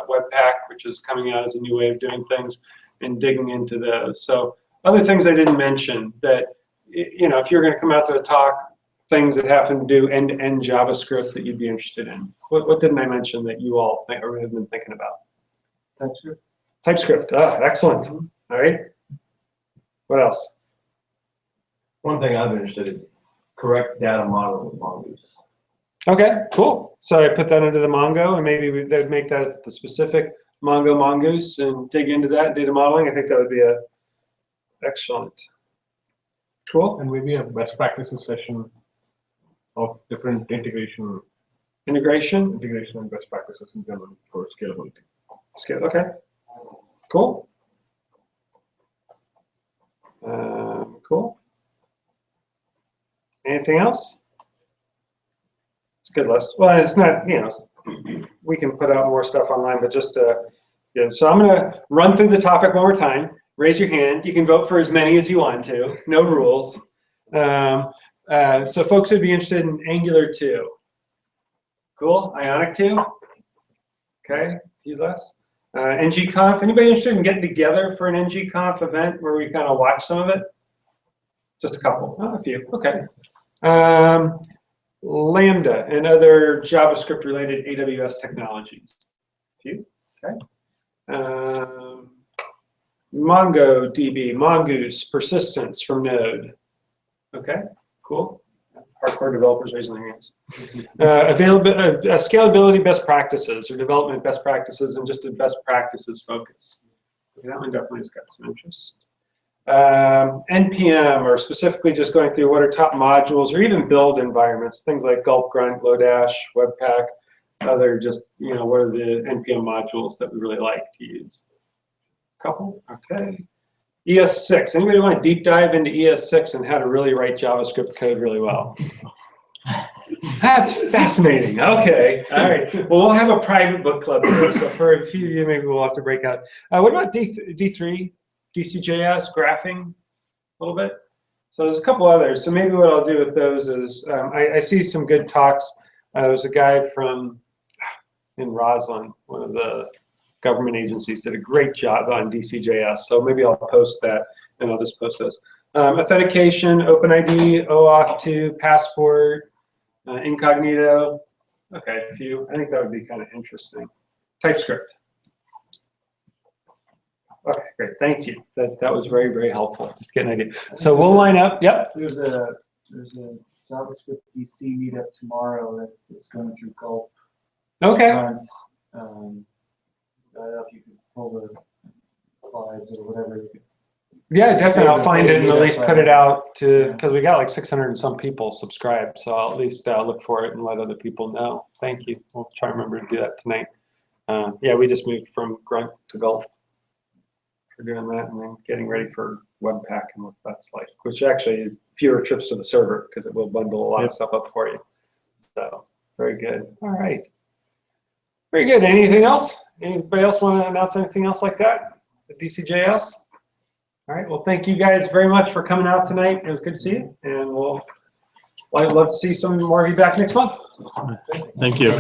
S2: Webpack, which is coming out as a new way of doing things, and digging into those. So other things I didn't mention that, you know, if you're going to come out to a talk, things that happen to do end-to-end JavaScript that you'd be interested in. What didn't I mention that you all think or have been thinking about?
S5: TypeScript.
S2: TypeScript. Ah, excellent. All right. What else?
S10: One thing I'm interested in, correct data model with Mongoose.
S2: Okay, cool. So I put that into the Mongo, and maybe they'd make that as the specific Mongoose and dig into that data modeling. I think that would be a excellent. Cool.
S4: And maybe a best practices session of different integration
S2: Integration.
S4: and best practices in general for scalability.
S2: Scale. Okay. Cool. Cool. Anything else? It's a good list. Well, it's not, you know, we can put out more stuff online, but just, yeah. So I'm going to run through the topic one more time. Raise your hand. You can vote for as many as you want to. No rules. So folks would be interested in Angular 2. Cool. Ionic 2. Okay. A few less. NGConf. Anybody interested in getting together for an NGConf event where we kind of watch some of it? Just a couple. Oh, a few. Okay. Lambda and other JavaScript-related AWS technologies. A few. Okay. MongoDB, Mongoose, persistence from Node. Okay, cool. Hardcore developers raising their hands. Scalability best practices or development best practices and just a best practices focus. Okay, that one definitely has got some interest. NPM, or specifically just going through what are top modules or even build environments, things like Gulp, Grunt, Lodash, Webpack, other just, you know, what are the NPM modules that we really like to use? Couple, okay. ES6, anybody want to deep dive into ES6 and how to really write JavaScript code really well? That's fascinating. Okay, all right. Well, we'll have a private book club here. So for a few of you, maybe we'll have to break out. What about D3, DCJS, graphing a little bit? So there's a couple others. So maybe what I'll do with those is I see some good talks. There's a guy from in Roslyn, one of the government agencies, did a great job on DCJS. So maybe I'll post that, and I'll just post those. Authentication, OpenID, OAuth2, Passport, Incognito. Okay, a few. I think that would be kind of interesting. TypeScript. Okay, great. Thank you. That was very, very helpful. Just get an idea. So we'll line up. Yep.
S5: There's a JavaScript DC meetup tomorrow that is going through Gulp.
S2: Okay.
S5: I don't know if you could pull the slides or whatever.
S2: Yeah, definitely. I'll find it and at least put it out to, because
S5: Yeah.
S2: we got like 600 and some people subscribed. So I'll at least look for it and let other people know. Thank you. We'll try and remember to do that tonight. Yeah, we just moved from Grunt to Gulp. We're doing that and then getting ready for Webpack and what that's like, which actually is fewer trips to the server because it will bundle a lot of stuff up for you. So very good. All right. Very good. Anything else? Anybody else want to announce anything else like that? The DCJS? All right. Well, thank you guys very much for coming out tonight. It was good to see you. And I'd love to see some more of you back next month.
S3: Thank you.